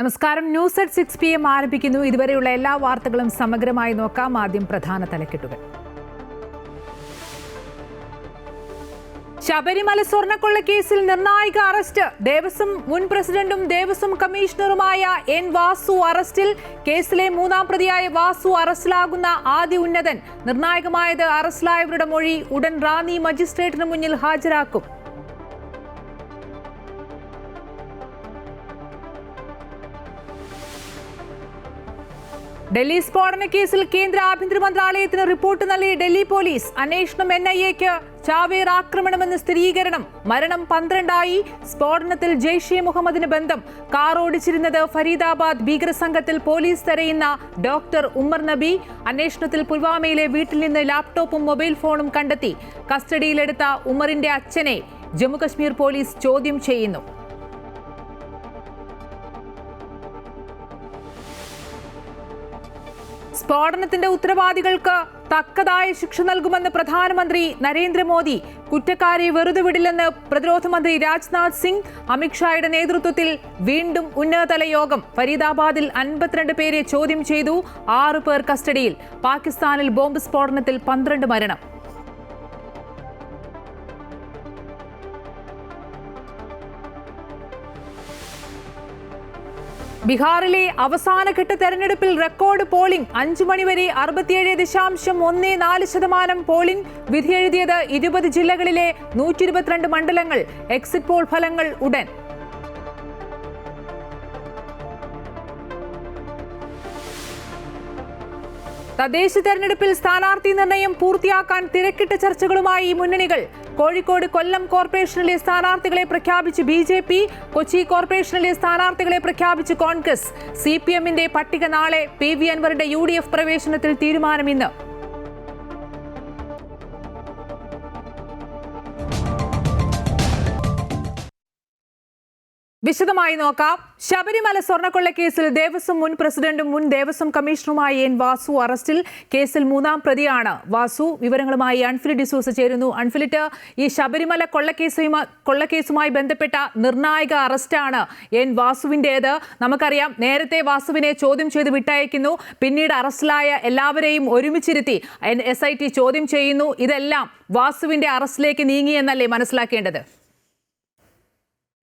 നമസ്കാരം. News at 6 PM ആരംഭിക്കുന്നു. ഇതുവരെയുള്ള എല്ലാ വാർത്തകളും സമഗ്രമായി നോക്കാം. ആദ്യം പ്രധാന തലക്കെട്ടുകൾ. ശബരിമല സ്വർണ്ണക്കൊള്ള കേസിൽ നിർണായക അറസ്റ്റ്. ദേവസ്വം മുൻ പ്രസിഡന്റും ദേവസ്വം കമ്മീഷണറുമായ എൻ വാസു അറസ്റ്റിൽ. കേസിലെ മൂന്നാം പ്രതിയായ വാസു അറസ്റ്റിലാകുന്ന ആദ്യ ഉന്നതൻ. നിർണായകമായത് അറസ്റ്റിലായവരുടെ മൊഴി ഉടൻ റാന്നി മജിസ്ട്രേറ്റിന് മുന്നിൽ ഹാജരാക്കും. ഡൽഹി സ്ഫോടന കേസിൽ കേന്ദ്ര ആഭ്യന്തര മന്ത്രാലയത്തിന് റിപ്പോർട്ട് നൽകി ഡൽഹി പോലീസ്. അന്വേഷണം NIAക്ക് ചാവേർ ആക്രമണമെന്ന് സ്ഥിരീകരണം. മരണം 12 സ്ഫോടനത്തിൽ ജെയ്ഷെ മുഹമ്മദിന് ബന്ധം. കാർ ഓടിച്ചിരുന്നത് ഫരീദാബാദ് ഭീകരസംഘത്തിൽ പോലീസ് തെരയുന്ന ഡോക്ടർ ഉമർ നബി. അന്വേഷണത്തിൽ പുൽവാമയിലെ വീട്ടിൽ നിന്ന് ലാപ്ടോപ്പും മൊബൈൽ ഫോണും കണ്ടെത്തി. കസ്റ്റഡിയിലെടുത്ത ഉമറിന്റെ അച്ഛനെ ജമ്മുകശ്മീർ പോലീസ് ചോദ്യം ചെയ്യുന്നു. സ്ഫോടനത്തിന്റെ ഉത്തരവാദികൾക്ക് തക്കതായ ശിക്ഷ നൽകുമെന്ന് പ്രധാനമന്ത്രി നരേന്ദ്രമോദി. കുറ്റക്കാരെ വെറുതെ വിടില്ലെന്ന് പ്രതിരോധ മന്ത്രി രാജ്നാഥ് സിംഗ്. അമിത്ഷായുടെ നേതൃത്വത്തിൽ വീണ്ടും ഉന്നതതല യോഗം. ഫരീദാബാദിൽ 52 പേരെ ചോദ്യം ചെയ്തു. 6 പേർ കസ്റ്റഡിയിൽ. പാകിസ്ഥാനിൽ ബോംബ് സ്ഫോടനത്തിൽ 12 മരണം. ബീഹാറിലെ അവസാനഘട്ട തെരഞ്ഞെടുപ്പിൽ റെക്കോർഡ് പോളിംഗ്. 5 മണിവരെ 67.14% പോളിംഗ്. വിധിയെഴുതിയത് 20 ജില്ലകളിലെ 122 മണ്ഡലങ്ങൾ. എക്സിറ്റ് പോൾ ഫലങ്ങൾ ഉടൻ. തദ്ദേശ തെരഞ്ഞെടുപ്പിൽ സ്ഥാനാർത്ഥി നിർണയം പൂർത്തിയാക്കാൻ തിരക്കിട്ട ചർച്ചകളുമായി മുന്നണികൾ. കോഴിക്കോട്, കൊല്ലം കോർപ്പറേഷനിലെ സ്ഥാനാർത്ഥികളെ പ്രഖ്യാപിച്ച് BJP. കൊച്ചി കോർപ്പറേഷനിലെ സ്ഥാനാർത്ഥികളെ പ്രഖ്യാപിച്ച് കോൺഗ്രസ്. CPMന്റെ പട്ടിക നാളെ. PV അൻവറിന്റെ UDF പ്രവേശനത്തിൽ തീരുമാനം ഇന്ന്. വിശദമായി നോക്കാം. ശബരിമല സ്വർണ്ണക്കൊള്ളക്കേസിൽ ദേവസ്വം മുൻ പ്രസിഡന്റും മുൻ ദേവസ്വം കമ്മീഷണറുമായ എൻ വാസു അറസ്റ്റിൽ. കേസിൽ മൂന്നാം പ്രതിയാണ് വാസു. വിവരങ്ങളുമായി അൺഫിലിറ്റ് ഡിസൂസ ചേരുന്നു. അൺഫിലിറ്റ്, ഈ ശബരിമല കൊള്ളക്കേസുമായി ബന്ധപ്പെട്ട നിർണായക അറസ്റ്റാണ് എൻ വാസുവിൻ്റേത്. നമുക്കറിയാം, നേരത്തെ വാസുവിനെ ചോദ്യം ചെയ്ത് വിട്ടയക്കുന്നു. പിന്നീട് അറസ്റ്റിലായ എല്ലാവരെയും ഒരുമിച്ചിരുത്തി SIT ചോദ്യം ചെയ്യുന്നു. ഇതെല്ലാം വാസുവിന്റെ അറസ്റ്റിലേക്ക് നീങ്ങിയെന്നല്ലേ മനസ്സിലാക്കേണ്ടത്?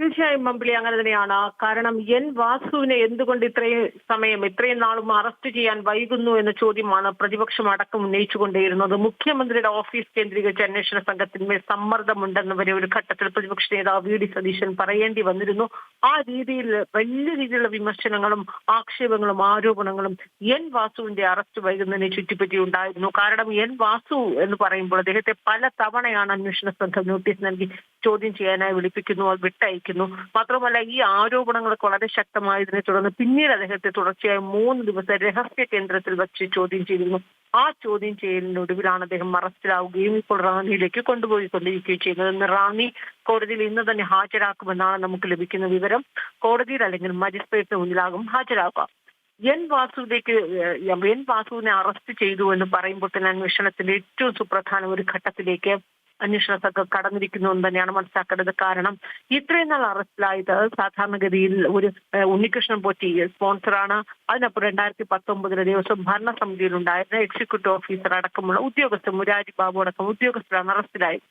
തീർച്ചയായും മമ്പിളി, അങ്ങനെ തന്നെയാണ്. കാരണം എൻ വാസുവിനെ എന്തുകൊണ്ട് ഇത്രയും നാളും അറസ്റ്റ് ചെയ്യാൻ വൈകുന്നു എന്ന ചോദ്യമാണ് പ്രതിപക്ഷം അടക്കം ഉന്നയിച്ചുകൊണ്ടേയിരുന്നത്. മുഖ്യമന്ത്രിയുടെ ഓഫീസ് കേന്ദ്രീകരിച്ച് അന്വേഷണ സംഘത്തിന്മേൽ സമ്മർദ്ദമുണ്ടെന്ന് വരെ ഒരു ഘട്ടത്തിൽ പ്രതിപക്ഷ നേതാവ് VD സതീശൻ പറയേണ്ടി വന്നിരുന്നു. ആ രീതിയിൽ വലിയ രീതിയിലുള്ള വിമർശനങ്ങളും ആക്ഷേപങ്ങളും ആരോപണങ്ങളും എൻ വാസുവിന്റെ അറസ്റ്റ് വൈകുന്നതിനെ ചുറ്റിപ്പറ്റിയുണ്ടായിരുന്നു. കാരണം എൻ വാസു എന്ന് പറയുമ്പോൾ അദ്ദേഹത്തെ പല തവണയാണ് അന്വേഷണ സംഘം നോട്ടീസ് നൽകി ചോദ്യം ചെയ്യാനായി വിളിപ്പിക്കുന്നു, വിട്ടയക്കുന്നു. മാത്രമല്ല, ഈ ആരോപണങ്ങളൊക്കെ വളരെ ശക്തമായതിനെ തുടർന്ന് പിന്നീട് അദ്ദേഹത്തെ തുടർച്ചയായി 3 ദിവസം രഹസ്യ കേന്ദ്രത്തിൽ വെച്ച് ചോദ്യം ചെയ്തിരുന്നു. ആ ചോദ്യം ചെയ്യലിനൊടുവിലാണ് അദ്ദേഹം അറസ്റ്റിലാവുകയും ഇപ്പോൾ റാന്നിയിലേക്ക് കൊണ്ടുപോയിക്കൊണ്ടിരിക്കുകയും ചെയ്യുന്നത്. ഇന്ന് റാന്നി കോടതിയിൽ ഇന്ന് തന്നെ ഹാജരാക്കുമെന്നാണ് നമുക്ക് ലഭിക്കുന്ന വിവരം. കോടതിയിൽ അല്ലെങ്കിൽ മജിസ്ട്രേറ്റിന് മുന്നിലാകും ഹാജരാക്കുക. എൻ വാസുവിനെ അറസ്റ്റ് ചെയ്തു എന്ന് പറയുമ്പോൾ തന്നെ അന്വേഷണത്തിന്റെ ഏറ്റവും സുപ്രധാന ഒരു ഘട്ടത്തിലേക്ക് അന്വേഷണ സംഘം കടന്നിരിക്കുന്നു എന്ന് തന്നെയാണ് മനസ്സിലാക്കേണ്ടത്. കാരണം ഇത്രയും നാൾ അറസ്റ്റിലായത് സാധാരണഗതിയിൽ ഒരു ഉണ്ണികൃഷ്ണൻ പോറ്റി സ്പോൺസറാണ്. അതിനപ്പുറം 2019 ദേവസ്വം ഭരണസമിതിയിൽ ഉണ്ടായിരുന്ന എക്സിക്യൂട്ടീവ് ഓഫീസർ അടക്കമുള്ള ഉദ്യോഗസ്ഥർ, മുരാരി ബാബു അടക്കം ഉദ്യോഗസ്ഥരാണ് അറസ്റ്റിലായത്.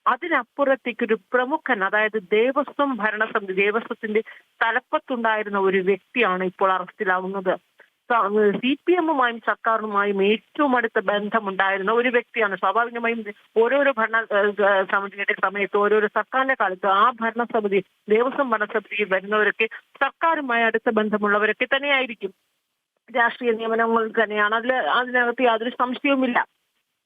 അതിനപ്പുറത്തേക്കൊരു പ്രമുഖൻ, അതായത് ദേവസ്വം ഭരണസമിതി, ദേവസ്വത്തിന്റെ തലപ്പത്തുണ്ടായിരുന്ന ഒരു വ്യക്തിയാണ് ഇപ്പോൾ അറസ്റ്റിലാവുന്നത്. CPMമായും സർക്കാരിനുമായും ഏറ്റവും അടുത്ത ബന്ധമുണ്ടായിരുന്ന ഒരു വ്യക്തിയാണ്. സ്വാഭാവികമായും ഓരോരോ സമിതിയുടെ സമയത്ത്, ഓരോരോ സർക്കാരിന്റെ കാലത്ത് ആ ഭരണസമിതി, ദേവസ്വം ഭരണസമിതിയിൽ വരുന്നവരൊക്കെ സർക്കാരുമായി അടുത്ത ബന്ധമുള്ളവരൊക്കെ തന്നെയായിരിക്കും. രാഷ്ട്രീയ നിയമനങ്ങൾ തന്നെയാണ്. അതിനകത്ത് യാതൊരു സംശയവുമില്ല.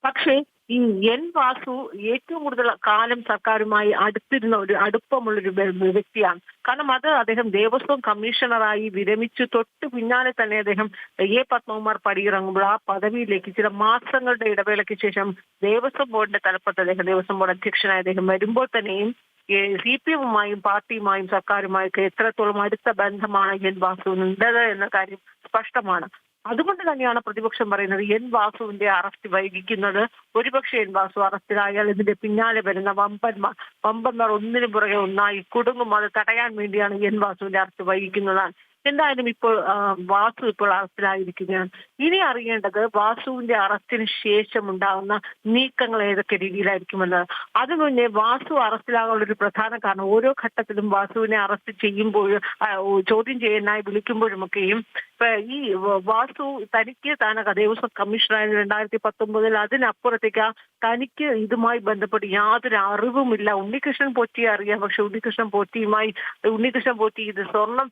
പക്ഷേ ഈ എൻ വാസു ഏറ്റവും കൂടുതൽ കാലം സർക്കാരുമായി അടുപ്പമുള്ളൊരു വ്യക്തിയാണ്. കാരണം അദ്ദേഹം ദേവസ്വം കമ്മീഷണറായി വിരമിച്ചു തൊട്ട് പിന്നാലെ തന്നെ അദ്ദേഹം A. പത്മകുമാർ പടിയിറങ്ങുമ്പോൾ ആ പദവിയിലേക്ക് ചില മാസങ്ങളുടെ ഇടവേളയ്ക്ക് ശേഷം ദേവസ്വം ബോർഡിന്റെ തലപ്പത്ത് ദേവസ്വം ബോർഡ് അധ്യക്ഷനായി അദ്ദേഹം വരുമ്പോൾ തന്നെയും CPMമായും പാർട്ടിയുമായും സർക്കാരുമായൊക്കെ എത്രത്തോളം അടുത്ത ബന്ധമാണ് എൻ വാസുവിനുണ്ടത് എന്ന കാര്യം സ്പഷ്ടമാണ്. അതുകൊണ്ട് തന്നെയാണ് പ്രതിപക്ഷം പറയുന്നത് എൻ വാസുവിന്റെ അറസ്റ്റ് വൈകിക്കുന്നത്. ഒരുപക്ഷെ എൻ വാസു അറസ്റ്റിലായാൽ ഇതിന്റെ പിന്നാലെ വരുന്ന വമ്പന്മാർ ഒന്നിനു പുറകെ ഒന്നായി കുടുങ്ങും. അത് തടയാൻ വേണ്ടിയാണ് എൻ വാസുവിന്റെ അറസ്റ്റ് വൈകിക്കുന്നതാണ്. എന്തായാലും ഇപ്പോൾ വാസു ഇപ്പോൾ അറസ്റ്റിലായിരിക്കുകയാണ്. ഇനി അറിയേണ്ടത് വാസുവിന്റെ അറസ്റ്റിന് ശേഷം ഉണ്ടാകുന്ന നീക്കങ്ങൾ ഏതൊക്കെ രീതിയിലായിരിക്കുമെന്ന്. അതിനു മുന്നേ വാസു അറസ്റ്റിലാകാനുള്ള ഒരു പ്രധാന കാരണം ഓരോ ഘട്ടത്തിലും വാസുവിനെ അറസ്റ്റ് ചെയ്യുമ്പോഴും ചോദ്യം ചെയ്യാനായി വിളിക്കുമ്പോഴുമൊക്കെയും ഈ വാസു തനിക്ക് താനൊക്കെ ദേവസ്വം കമ്മീഷണറായ 2019 അതിനപ്പുറത്തേക്ക് തനിക്ക് ഇതുമായി ബന്ധപ്പെട്ട് യാതൊരു അറിവുമില്ല. ഉണ്ണികൃഷ്ണൻ പോറ്റിയെ അറിയാം, പക്ഷെ ഉണ്ണികൃഷ്ണൻ പോറ്റി ഇത് സ്വർണം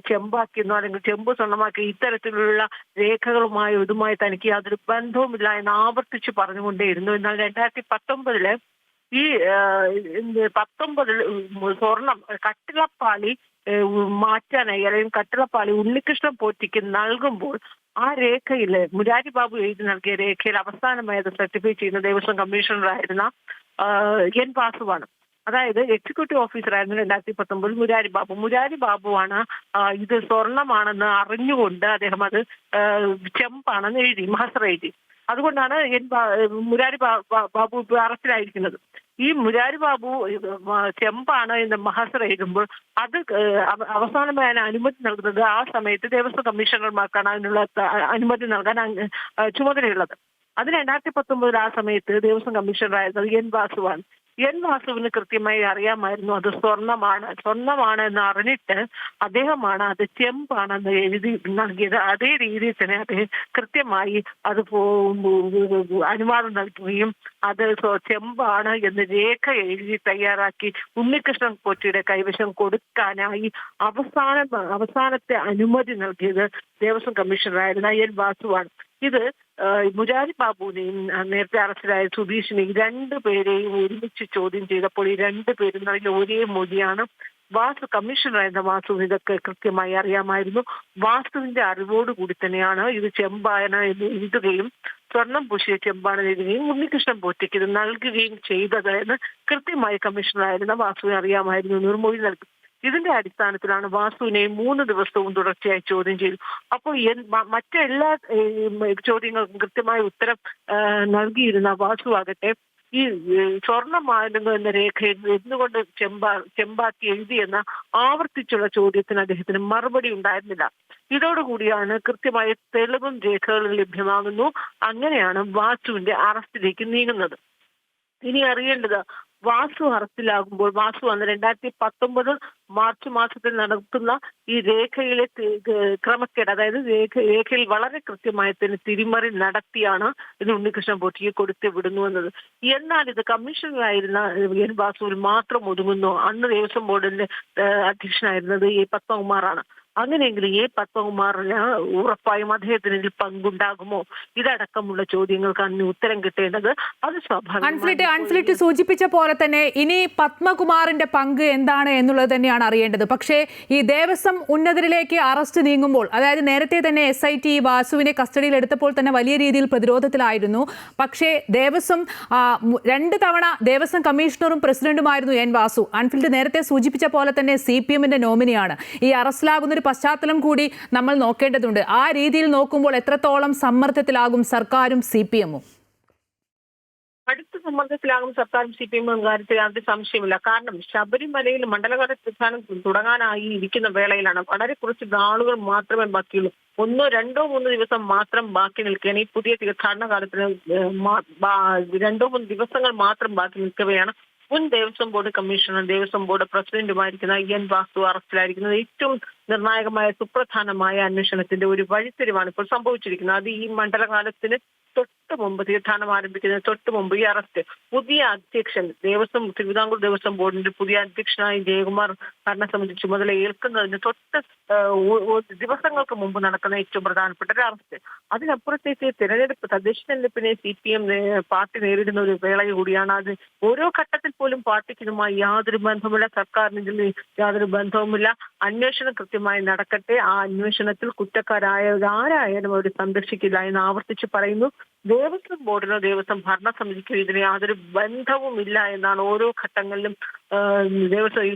ചെമ്പാക്കിയെന്നോ അല്ലെങ്കിൽ ചെമ്പ് സ്വർണമാക്കി ഇത്തരത്തിലുള്ള രേഖകളുമായി ഇതുമായി തനിക്ക് യാതൊരു ബന്ധവുമില്ല എന്ന് ആവർത്തിച്ച് പറഞ്ഞുകൊണ്ടേയിരുന്നു. എന്നാൽ 2019 ഈ 19 സ്വർണം കട്ടിളപ്പാളി മാറ്റാനായി അല്ലെങ്കിൽ കട്ടിളപ്പാളി ഉണ്ണികൃഷ്ണൻ പോറ്റിക്ക് നൽകുമ്പോൾ ആ രേഖയിൽ മുരാരി ബാബു എഴുതി നൽകിയ രേഖയിൽ അവസാനമായി അത് സർട്ടിഫൈ ചെയ്യുന്ന ദേവസ്വം കമ്മീഷണറായിരുന്ന എൻ വാസുവാണ്. അതായത് എക്സിക്യൂട്ടീവ് ഓഫീസറായിരുന്നു 2019 മുരാരി ബാബുവാണ് ഇത് സ്വർണമാണെന്ന് അറിഞ്ഞുകൊണ്ട് അദ്ദേഹം അത് ചെമ്പാണെന്ന് എഴുതി മഹസർ എഴുതി. അതുകൊണ്ടാണ് മുരാരി ബാബു ഇപ്പോൾ അറസ്റ്റിലായിരിക്കുന്നത്. ഈ മുരാരി ബാബു ചെമ്പാണ് എന്ന് മഹസർ എഴുതുമ്പോൾ അത് അവസാനമായി അനുമതി നൽകുന്നത് ആ സമയത്ത് ദേവസ്വം കമ്മീഷണർമാർക്കാണ് അതിനുള്ള അനുമതി നൽകാൻ ചുമതലയുള്ളത്. അത് 2019 ആ സമയത്ത് ദേവസ്വം കമ്മീഷണറായിരുന്നത് എൻ വാസുവിന് കൃത്യമായി അറിയാമായിരുന്നു അത് സ്വർണമാണ് എന്ന് അറിഞ്ഞിട്ട് അദ്ദേഹമാണ് അത് ചെമ്പാണെന്ന് എഴുതി നൽകിയത്. അതേ രീതിയിൽ തന്നെ അദ്ദേഹം കൃത്യമായി അത് അനുവാദം നൽകുകയും അത് ചെമ്പാണ് എന്ന് രേഖ എഴുതി തയ്യാറാക്കി ഉണ്ണികൃഷ്ണൻ പോറ്റിയുടെ കൈവശം കൊടുക്കാനായി അവസാനത്തെ അനുമതി നൽകിയത് ദേവസ്വം കമ്മീഷണറായിരുന്ന എൻ വാസുവാണ്. ഇത് മുരാരി ബാബുവിനെയും നേരത്തെ അറസ്റ്റിലായ സുധീഷിനെയും രണ്ടുപേരെയും ഒരുമിച്ച് ചോദ്യം ചെയ്തപ്പോൾ ഈ രണ്ടുപേരും നൽകിയ ഒരേ മൊഴിയാണ് വാസു കമ്മീഷണറായിരുന്ന വാസുവിന് ഇതൊക്കെ കൃത്യമായി അറിയാമായിരുന്നു. വാസുവിന്റെ അറിവോടുകൂടി തന്നെയാണ് ഇത് ചെമ്പാണ് എന്ന് എഴുതുകയും സ്വർണം പൂശിയ ചെമ്പാണ് എഴുതുകയും ഉണ്ണികൃഷ്ണൻ പോറ്റിക്ക് ഇത് നൽകുകയും ചെയ്തത് എന്ന് കൃത്യമായി കമ്മീഷണറായിരുന്ന വാസുവിന് അറിയാമായിരുന്നു എന്നൊരു മൊഴി നൽകി. ഇതിന്റെ അടിസ്ഥാനത്തിലാണ് വാസുവിനെ 3 ദിവസവും തുടർച്ചയായി ചോദ്യം ചെയ്തു. അപ്പോൾ മറ്റെല്ലാ ചോദ്യങ്ങൾക്കും കൃത്യമായ ഉത്തരം നൽകിയിരുന്ന വാസു ആകട്ടെ ഈ സ്വർണമായിരുന്നു എന്ന രേഖയിൽ എന്തുകൊണ്ട് ചെമ്പാക്കി എഴുതിയെന്ന ആവർത്തിച്ചുള്ള ചോദ്യത്തിന് അദ്ദേഹത്തിന് മറുപടി ഉണ്ടായിരുന്നില്ല. ഇതോടുകൂടിയാണ് കൃത്യമായ തെളിവും രേഖകളും ലഭ്യമാകുന്നു. അങ്ങനെയാണ് വാസുവിന്റെ അറസ്റ്റിലേക്ക് നീങ്ങുന്നത്. ഇനി അറിയേണ്ടത് വാസു അറസ്റ്റിലാകുമ്പോൾ വാസു അന്ന് 2019 മാർച്ച് മാസത്തിൽ നടത്തുന്ന ഈ രേഖയിലെ ക്രമക്കേട്, അതായത് രേഖയിൽ വളരെ കൃത്യമായി തന്നെ തിരിമറി നടത്തിയാണ് ഇത് ഉണ്ണികൃഷ്ണൻ പോറ്റിയെ കൊടുത്തു വിടുന്നു എന്നത്. എന്നാൽ ഇത് കമ്മീഷണറായിരുന്ന എൻ വാസുവിൽ മാത്രം ഒതുങ്ങുന്നു. അന്ന് ദേവസ്വം ബോർഡിന്റെ അധ്യക്ഷനായിരുന്നത് എ പത്മകുമാറാണ്. അങ്ങനെയെങ്കിൽ എ പത്മകുമാറിന് ഉറപ്പായും അദ്ദേഹത്തിന് ഇതിൽ പങ്കുണ്ടാകുമോ? ഇതടക്കമുള്ള ചോദ്യങ്ങൾക്ക് അന്ന് ഉത്തരം കിട്ടേണ്ടത് അത് അൺഫിലിറ്റ് സൂചിപ്പിച്ച പോലെ തന്നെ ഇനി പത്മകുമാറിന്റെ പങ്ക് എന്താണ് എന്നുള്ളത് തന്നെയാണ് അറിയേണ്ടത്. പക്ഷേ ഈ ദേവസ്വം ഉന്നതരിലേക്ക് അറസ്റ്റ് നീങ്ങുമ്പോൾ, അതായത് നേരത്തെ തന്നെ SIT വാസുവിനെ കസ്റ്റഡിയിൽ എടുത്തപ്പോൾ തന്നെ വലിയ രീതിയിൽ പ്രതിരോധത്തിലായിരുന്നു. പക്ഷേ ദേവസ്വം 2 തവണ ദേവസ്വം കമ്മീഷണറും പ്രസിഡന്റുമായിരുന്നു എൻ വാസു. അൺഫിലിറ്റ് നേരത്തെ സൂചിപ്പിച്ച പോലെ തന്നെ CPMന്റെ നോമിനിയാണ്. ഈ അറസ്റ്റിലാകുന്ന ഒരു പശ്ചാത്തലം കൂടി നമ്മൾ നോക്കേണ്ടതുണ്ട്. ആ രീതിയിൽ നോക്കുമ്പോൾ എത്രത്തോളം സമ്മർദ്ദത്തിലാകും സർക്കാരും CPMഉം? അടുത്ത സമ്മർദ്ദത്തിലാകും സർക്കാരും CPM എന്ന കാര്യത്തിൽ യാതൊരു സംശയമില്ല. കാരണം ശബരിമലയിൽ മണ്ഡലകാല പ്രസ്ഥാനം തുടങ്ങാനായി ഇരിക്കുന്ന വേളയിലാണ്. വളരെ കുറച്ച് നാളുകൾ മാത്രമേ ബാക്കിയുള്ളൂ. 1, 2, 3 ദിവസം മാത്രം ബാക്കി നിൽക്കുകയാണ്. ഈ പുതിയ തീർത്ഥാടന കാലത്തിന് 2, 3 ദിവസങ്ങൾ മാത്രം ബാക്കി നിൽക്കവെയാണ് മുൻ Devaswom board commissioner Devaswom board പ്രസിഡന്റുമായിരിക്കുന്ന എൻ വാസു അറസ്റ്റിലായിരിക്കുന്നത്. ഏറ്റവും നിർണായകമായ സുപ്രധാനമായ അന്വേഷണത്തിന്റെ ഒരു വഴിത്തിരിവാണ് ഇപ്പോൾ സംഭവിച്ചിരിക്കുന്നത്. അത് ഈ മണ്ഡലകാലത്തിന് തൊട്ട് മുമ്പ്, തീർത്ഥാടനം ആരംഭിക്കുന്നതിന് തൊട്ട് മുമ്പ് ഈ അറസ്റ്റ്. പുതിയ അധ്യക്ഷൻ തിരുവിതാംകൂർ ദേവസ്വം ബോർഡിന്റെ പുതിയ അധ്യക്ഷനായി ജയകുമാർ ഭരണസമിതി ചുമതല ഏൽക്കുന്നതിന് തൊട്ട് ദിവസങ്ങൾക്ക് മുമ്പ് നടക്കുന്ന ഏറ്റവും പ്രധാനപ്പെട്ട ഒരു അറസ്റ്റ്. അതിനപ്പുറത്തേക്ക് തദ്ദേശ തെരഞ്ഞെടുപ്പിനെ CPM പാർട്ടി നേരിടുന്ന ഒരു വേള കൂടിയാണ്. അത് ഓരോ ഘട്ടത്തിൽ പോലും പാർട്ടിക്ക് ഇതുമായി യാതൊരു ബന്ധവുമില്ല, സർക്കാരിന് ഇതിൽ യാതൊരു ബന്ധവുമില്ല. അന്വേഷണം കൃത്യമായി നടക്കട്ടെ. ആ അന്വേഷണത്തിൽ കുറ്റക്കാരായവരാരായാലും അവർ സന്ദർശിക്കില്ല എന്ന് ആവർത്തിച്ച് പറയുന്നു. ദേവസ്വം ബോർഡിനോ ദേവസ്വം ഭരണസമിതിക്കോ ഇതിന് യാതൊരു ബന്ധവുമില്ല എന്നാണ് ഓരോ ഘട്ടങ്ങളിലും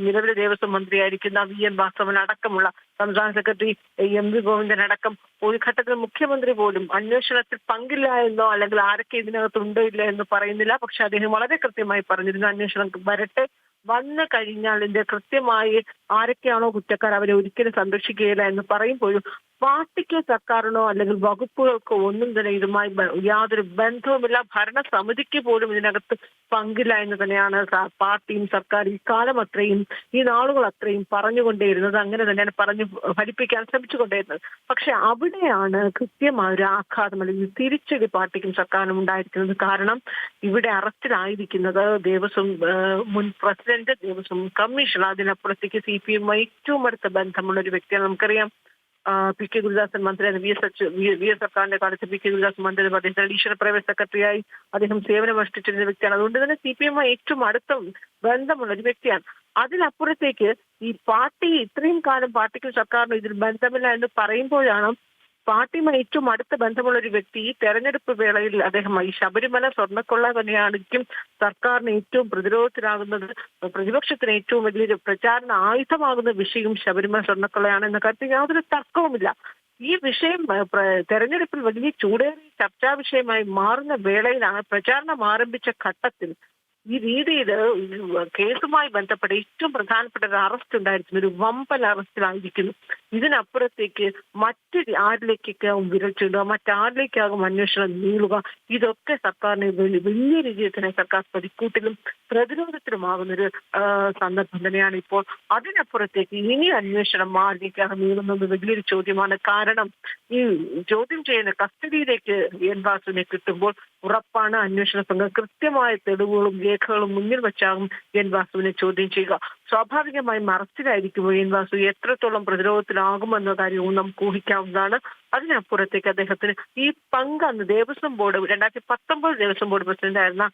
നിലവിലെ ദേവസ്വം മന്ത്രിയായിരിക്കുന്ന VN വാസവൻ അടക്കമുള്ള സംസ്ഥാന സെക്രട്ടറി MV ഗോവിന്ദൻ അടക്കം ഒരു ഘട്ടത്തിൽ മുഖ്യമന്ത്രി പോലും അന്വേഷണത്തിൽ പങ്കില്ല എന്നോ അല്ലെങ്കിൽ ആരൊക്കെ ഇതിനകത്ത് ഉണ്ടോ ഇല്ല എന്ന് പറയുന്നില്ല. പക്ഷെ അദ്ദേഹം വളരെ കൃത്യമായി പറഞ്ഞിരുന്നു അന്വേഷണം വരട്ടെ, വന്നു കഴിഞ്ഞാൽ ഇതിന്റെ കൃത്യമായി ആരൊക്കെയാണോ കുറ്റക്കാർ അവരെ ഒരിക്കലും സംരക്ഷിക്കുകയില്ല എന്ന് പറയുമ്പോഴും പാർട്ടിക്കോ സർക്കാരിനോ അല്ലെങ്കിൽ വകുപ്പുകൾക്കോ ഒന്നും തന്നെ ഇതുമായി യാതൊരു ബന്ധവുമില്ല. ഭരണസമിതിക്ക് പോലും ഇതിനകത്ത് പങ്കില്ല എന്ന് തന്നെയാണ് പാർട്ടിയും സർക്കാർ ഈ കാലം അത്രയും ഈ നാളുകൾ അത്രയും പറഞ്ഞുകൊണ്ടേയിരുന്നത്. അങ്ങനെ തന്നെയാണ് പറഞ്ഞു ഫലിപ്പിക്കാൻ ശ്രമിച്ചുകൊണ്ടേയിരുന്നത്. പക്ഷെ അവിടെയാണ് കൃത്യമായ ഒരു ആഘാതം അല്ലെങ്കിൽ തിരിച്ചടി പാർട്ടിക്കും സർക്കാരിനും ഉണ്ടായിരിക്കുന്നത്. കാരണം ഇവിടെ അറസ്റ്റിലായിരിക്കുന്നത് ദേവസ്വം മുൻ പ്രസിഡന്റ്, ദേവസ്വം കമ്മീഷണർ, അതിനപ്പുറത്തേക്ക് CPM ഏറ്റവും അടുത്ത ബന്ധമുള്ള ഒരു വ്യക്തിയാണ്. നമുക്കറിയാം പി കെ ഗുരുദാസൻ മന്ത്രിയായിരുന്നു. വി എസ് സർക്കാരിന്റെ കാലത്ത് പി കെ ഗുരുദാസൻ മന്ത്രി അദ്ദേഹത്തിന് ഈശ്വര പ്രൈവറ്റ് സെക്രട്ടറിയായി അദ്ദേഹം സേവനമനുഷ്ഠിച്ചിരുന്ന വ്യക്തിയാണ്. അതുകൊണ്ട് തന്നെ CPM ഏറ്റവും അടുത്ത ബന്ധമുള്ള ഒരു വ്യക്തിയാണ്. അതിനപ്പുറത്തേക്ക് ഈ പാർട്ടി ഇത്രയും കാലം പാർട്ടിക്കും സർക്കാരിനും ഇതിൽ ബന്ധമില്ല എന്ന് പറയുമ്പോഴാണ് പാർട്ടിയുമായി ഏറ്റവും അടുത്ത ബന്ധമുള്ള ഒരു വ്യക്തി ഈ തെരഞ്ഞെടുപ്പ് വേളയിൽ അദ്ദേഹം ഈ ശബരിമല സ്വർണ്ണക്കൊള്ള തന്നെയായിരിക്കും സർക്കാരിന് ഏറ്റവും പ്രതിരോധത്തിലാകുന്നത്, പ്രതിപക്ഷത്തിന് ഏറ്റവും വലിയൊരു പ്രചാരണ ആയുധമാകുന്ന വിഷയവും ശബരിമല സ്വർണ്ണക്കൊള്ളയാണ് എന്ന കാര്യത്തിൽ യാതൊരു തർക്കവുമില്ല. ഈ വിഷയം തെരഞ്ഞെടുപ്പിൽ വലിയ ചൂടേറിയ ചർച്ചാ വിഷയമായി മാറുന്ന വേളയിലാണ് പ്രചാരണം ആരംഭിച്ച ഘട്ടത്തിൽ ഈ രീതിയിൽ കേസുമായി ബന്ധപ്പെട്ട് ഏറ്റവും പ്രധാനപ്പെട്ട ഒരു അറസ്റ്റ് ഉണ്ടായിരിക്കുന്നു. ഒരു വമ്പൻ അറസ്റ്റിലായിരിക്കുന്നു. ഇതിനപ്പുറത്തേക്ക് മറ്റ് ആരിലേക്കൊക്കെയാകും വിരൽ ചൂണ്ടുക, മറ്റാരിലേക്കാകും അന്വേഷണം നീളുക. ഇതൊക്കെ സർക്കാരിനെ വലിയ രീതിയിൽ തന്നെ സർക്കാർ പ്രതിക്കൂട്ടിലും പ്രതിരോധത്തിലുമാകുന്നൊരു സന്ദർഭം തന്നെയാണ് ഇപ്പോൾ. അതിനപ്പുറത്തേക്ക് ഇനി അന്വേഷണം ആരിലേക്കാണ് നീളുന്നത് വലിയൊരു ചോദ്യമാണ്. കാരണം ഈ ചോദ്യം ചെയ്യുന്ന കസ്റ്റഡിയിലേക്ക് എൻ വാസുവിനെ കിട്ടുമ്പോൾ ഉറപ്പാണ് അന്വേഷണ സംഘം കൃത്യമായ തെളിവുകളും രേഖകളും മുന്നിൽ വെച്ചാകും എൻ വാസുവിനെ ചോദ്യം ചെയ്യുക. സ്വാഭാവികമായും അറസ്റ്റിലായിരിക്കുമ്പോൾ എൻ വാസു എത്രത്തോളം പ്രതിരോധത്തിലാകുമെന്ന കാര്യവും നമുക്ക് ഊഹിക്കാവുന്നതാണ്. അതിനപ്പുറത്തേക്ക് അദ്ദേഹത്തിന് ഈ പങ്ക് അന്ന് ദേവസ്വം ബോർഡ് 2019 ദേവസ്വം ബോർഡ് പ്രസിഡന്റായിരുന്ന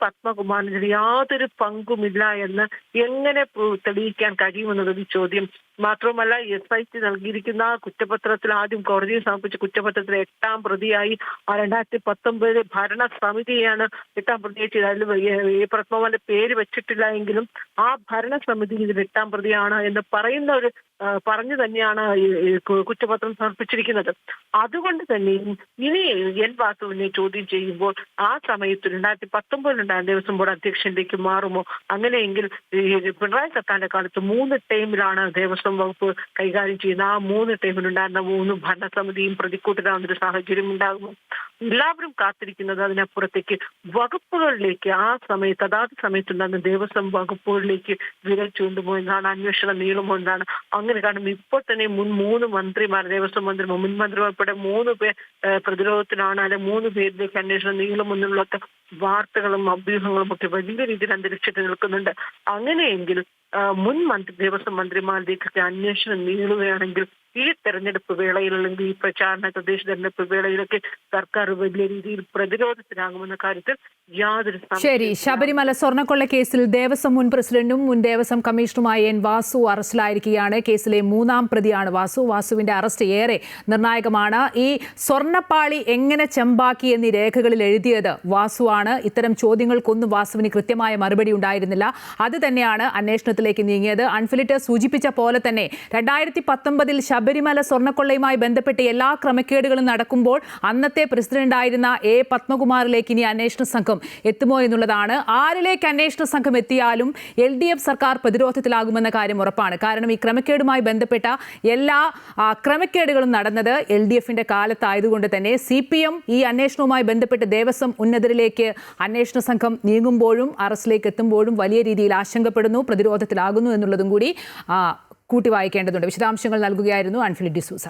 പത്മകുമാറിന് യാതൊരു പങ്കുമില്ല എന്ന് എങ്ങനെ തെളിയിക്കാൻ കഴിയുമെന്നതൊരു ചോദ്യം. മാത്രമല്ല SIT നൽകിയിരിക്കുന്ന കുറ്റപത്രത്തിൽ ആദ്യം കോടതിയിൽ സമർപ്പിച്ച കുറ്റപത്രത്തിൽ 8ാം പ്രതിയായി 2019 ഭരണസമിതിയാണ് 8ാം പ്രതിയായി ചെയ്തത്. അതിൽ പത്മകുമാറിന്റെ പേര് വെച്ചിട്ടില്ല എങ്കിലും ആ ഭരണസമിതി ഇതിൽ 8ാം പ്രതിയാണ് എന്ന് പറയുന്ന ഒരു പറഞ്ഞു തന്നെയാണ് കുറ്റപത്രം സമർപ്പിച്ചിരിക്കുന്നത്. അതുകൊണ്ട് തന്നെ ഇനി എൻ വാസുവിനെ ചോദ്യം ചെയ്യുമ്പോൾ ആ സമയത്ത് 2019 ദേവസ്വം ബോർഡ് അധ്യക്ഷനിലേക്ക് മാറുമോ? അങ്ങനെയെങ്കിൽ പിണറായി സർക്കാരിന്റെ കാലത്ത് 3 ടൈമിലാണ് ദേവസ്വം വകുപ്പ് കൈകാര്യം ചെയ്യുന്ന. ആ 3 ടൈമിലുണ്ടായിരുന്ന 3 ഭരണസമിതിയും പ്രതിക്കൂട്ടിലാവുന്ന ഒരു സാഹചര്യം ഉണ്ടാകുമോ? എല്ലാവരും കാത്തിരിക്കുന്നത് അതിനപ്പുറത്തേക്ക് വകുപ്പുകളിലേക്ക് ആ സമയത്ത് അതാത് സമയത്തുണ്ടാകുന്ന ദേവസ്വം വകുപ്പുകളിലേക്ക് വിരൽ ചൂണ്ടുമോ എന്നാണ്, അന്വേഷണം നീളുമോ എന്നാണ്. അങ്ങനെ കാണുമ്പോൾ ഇപ്പോൾ തന്നെ മുൻ 3 മന്ത്രിമാർ, ദേവസ്വം മന്ത്രിമാർ, മുൻ മന്ത്രിമാർ ഉൾപ്പെടെ 3 പേർ പ്രതിരോധത്തിലാണ്. അല്ലെ 3 പേരിലേക്ക് അന്വേഷണം നീളുമെന്നുള്ള വാർത്തകളും അഭ്യൂഹങ്ങളും ഒക്കെ വലിയ രീതിയിൽ അന്തരീക്ഷത്തിൽ നിൽക്കുന്നുണ്ട്. അങ്ങനെയെങ്കിൽ മുൻ ദേവസ്വം മന്ത്രിമാരിലേക്കൊക്കെ അന്വേഷണം നീളുകയാണെങ്കിൽ ഈ തെരഞ്ഞെടുപ്പ് വേളയിൽ അല്ലെങ്കിൽ ഈ തദ്ദേശ തെരഞ്ഞെടുപ്പ് വേളയിലൊക്കെ സർക്കാർ വലിയ രീതിയിൽ പ്രതിരോധത്തിലാകുമെന്ന കാര്യത്തിൽ യാതൊരു ശരി. ശബരിമല സ്വർണ്ണക്കൊള്ള കേസിൽ ദേവസ്വം മുൻ പ്രസിഡന്റും മുൻ ദേവസ്വം കമ്മീഷണറുമായ എൻ വാസു അറസ്റ്റിലായിരിക്കുകയാണ്. കേസിലെ 3ാം പ്രതിയാണ് വാസു. വാസുവിന്റെ അറസ്റ്റ് ഏറെ നിർണായകമാണ്. ഈ സ്വർണ്ണപ്പാളി എങ്ങനെ ചെമ്പാക്കി എന്നീ രേഖകളിൽ എഴുതിയത് വാസുവാണ്. ഇത്തരം ചോദ്യങ്ങൾക്കൊന്നും വാസുവിന് കൃത്യമായ മറുപടി ഉണ്ടായിരുന്നില്ല. അത് തന്നെയാണ് അന്വേഷണത്തിലേക്ക് നീങ്ങിയത്. അൺഫിലിറ്റ് സൂചിപ്പിച്ച പോലെ തന്നെ 2019 ശബരിമല സ്വർണ്ണക്കൊള്ളയുമായി ബന്ധപ്പെട്ട് എല്ലാ ക്രമക്കേടുകളും നടക്കുമ്പോൾ അന്നത്തെ പ്രസിഡന്റായിരുന്ന പത്മകുമാറിലേക്ക് ഇനി അന്വേഷണ സംഘം എത്തുമോ എന്നുള്ളതാണ്. ആരിലേക്ക് അന്വേഷണ സംഘം എത്തിയാലും LDF സർക്കാർ പ്രതിരോധത്തിലാകുമെന്ന കാര്യം ഉറപ്പാണ്. കാരണം ഈ ക്രമക്കേടുമായി ബന്ധപ്പെട്ട എല്ലാ ക്രമക്കേടുകളും നടന്നത് LDFന്റെ കാലത്തായതുകൊണ്ട് തന്നെ CPM ഈ അന്വേഷണവുമായി ബന്ധപ്പെട്ട് ദേവസ്വം ഉന്നതരിലേക്ക് അന്വേഷണ സംഘം നീങ്ങുമ്പോഴും അറസ്റ്റിലേക്ക് എത്തുമ്പോഴും വലിയ രീതിയിൽ ആശങ്കപ്പെടുന്നു, പ്രതിരോധത്തിലാകുന്നു എന്നുള്ളതും കൂടി കൂട്ടി വായിക്കേണ്ടതുണ്ട്. വിശദാംശങ്ങൾ നൽകുകയായിരുന്നു അൺഫിലിറ്റ് ഡിസൂസ.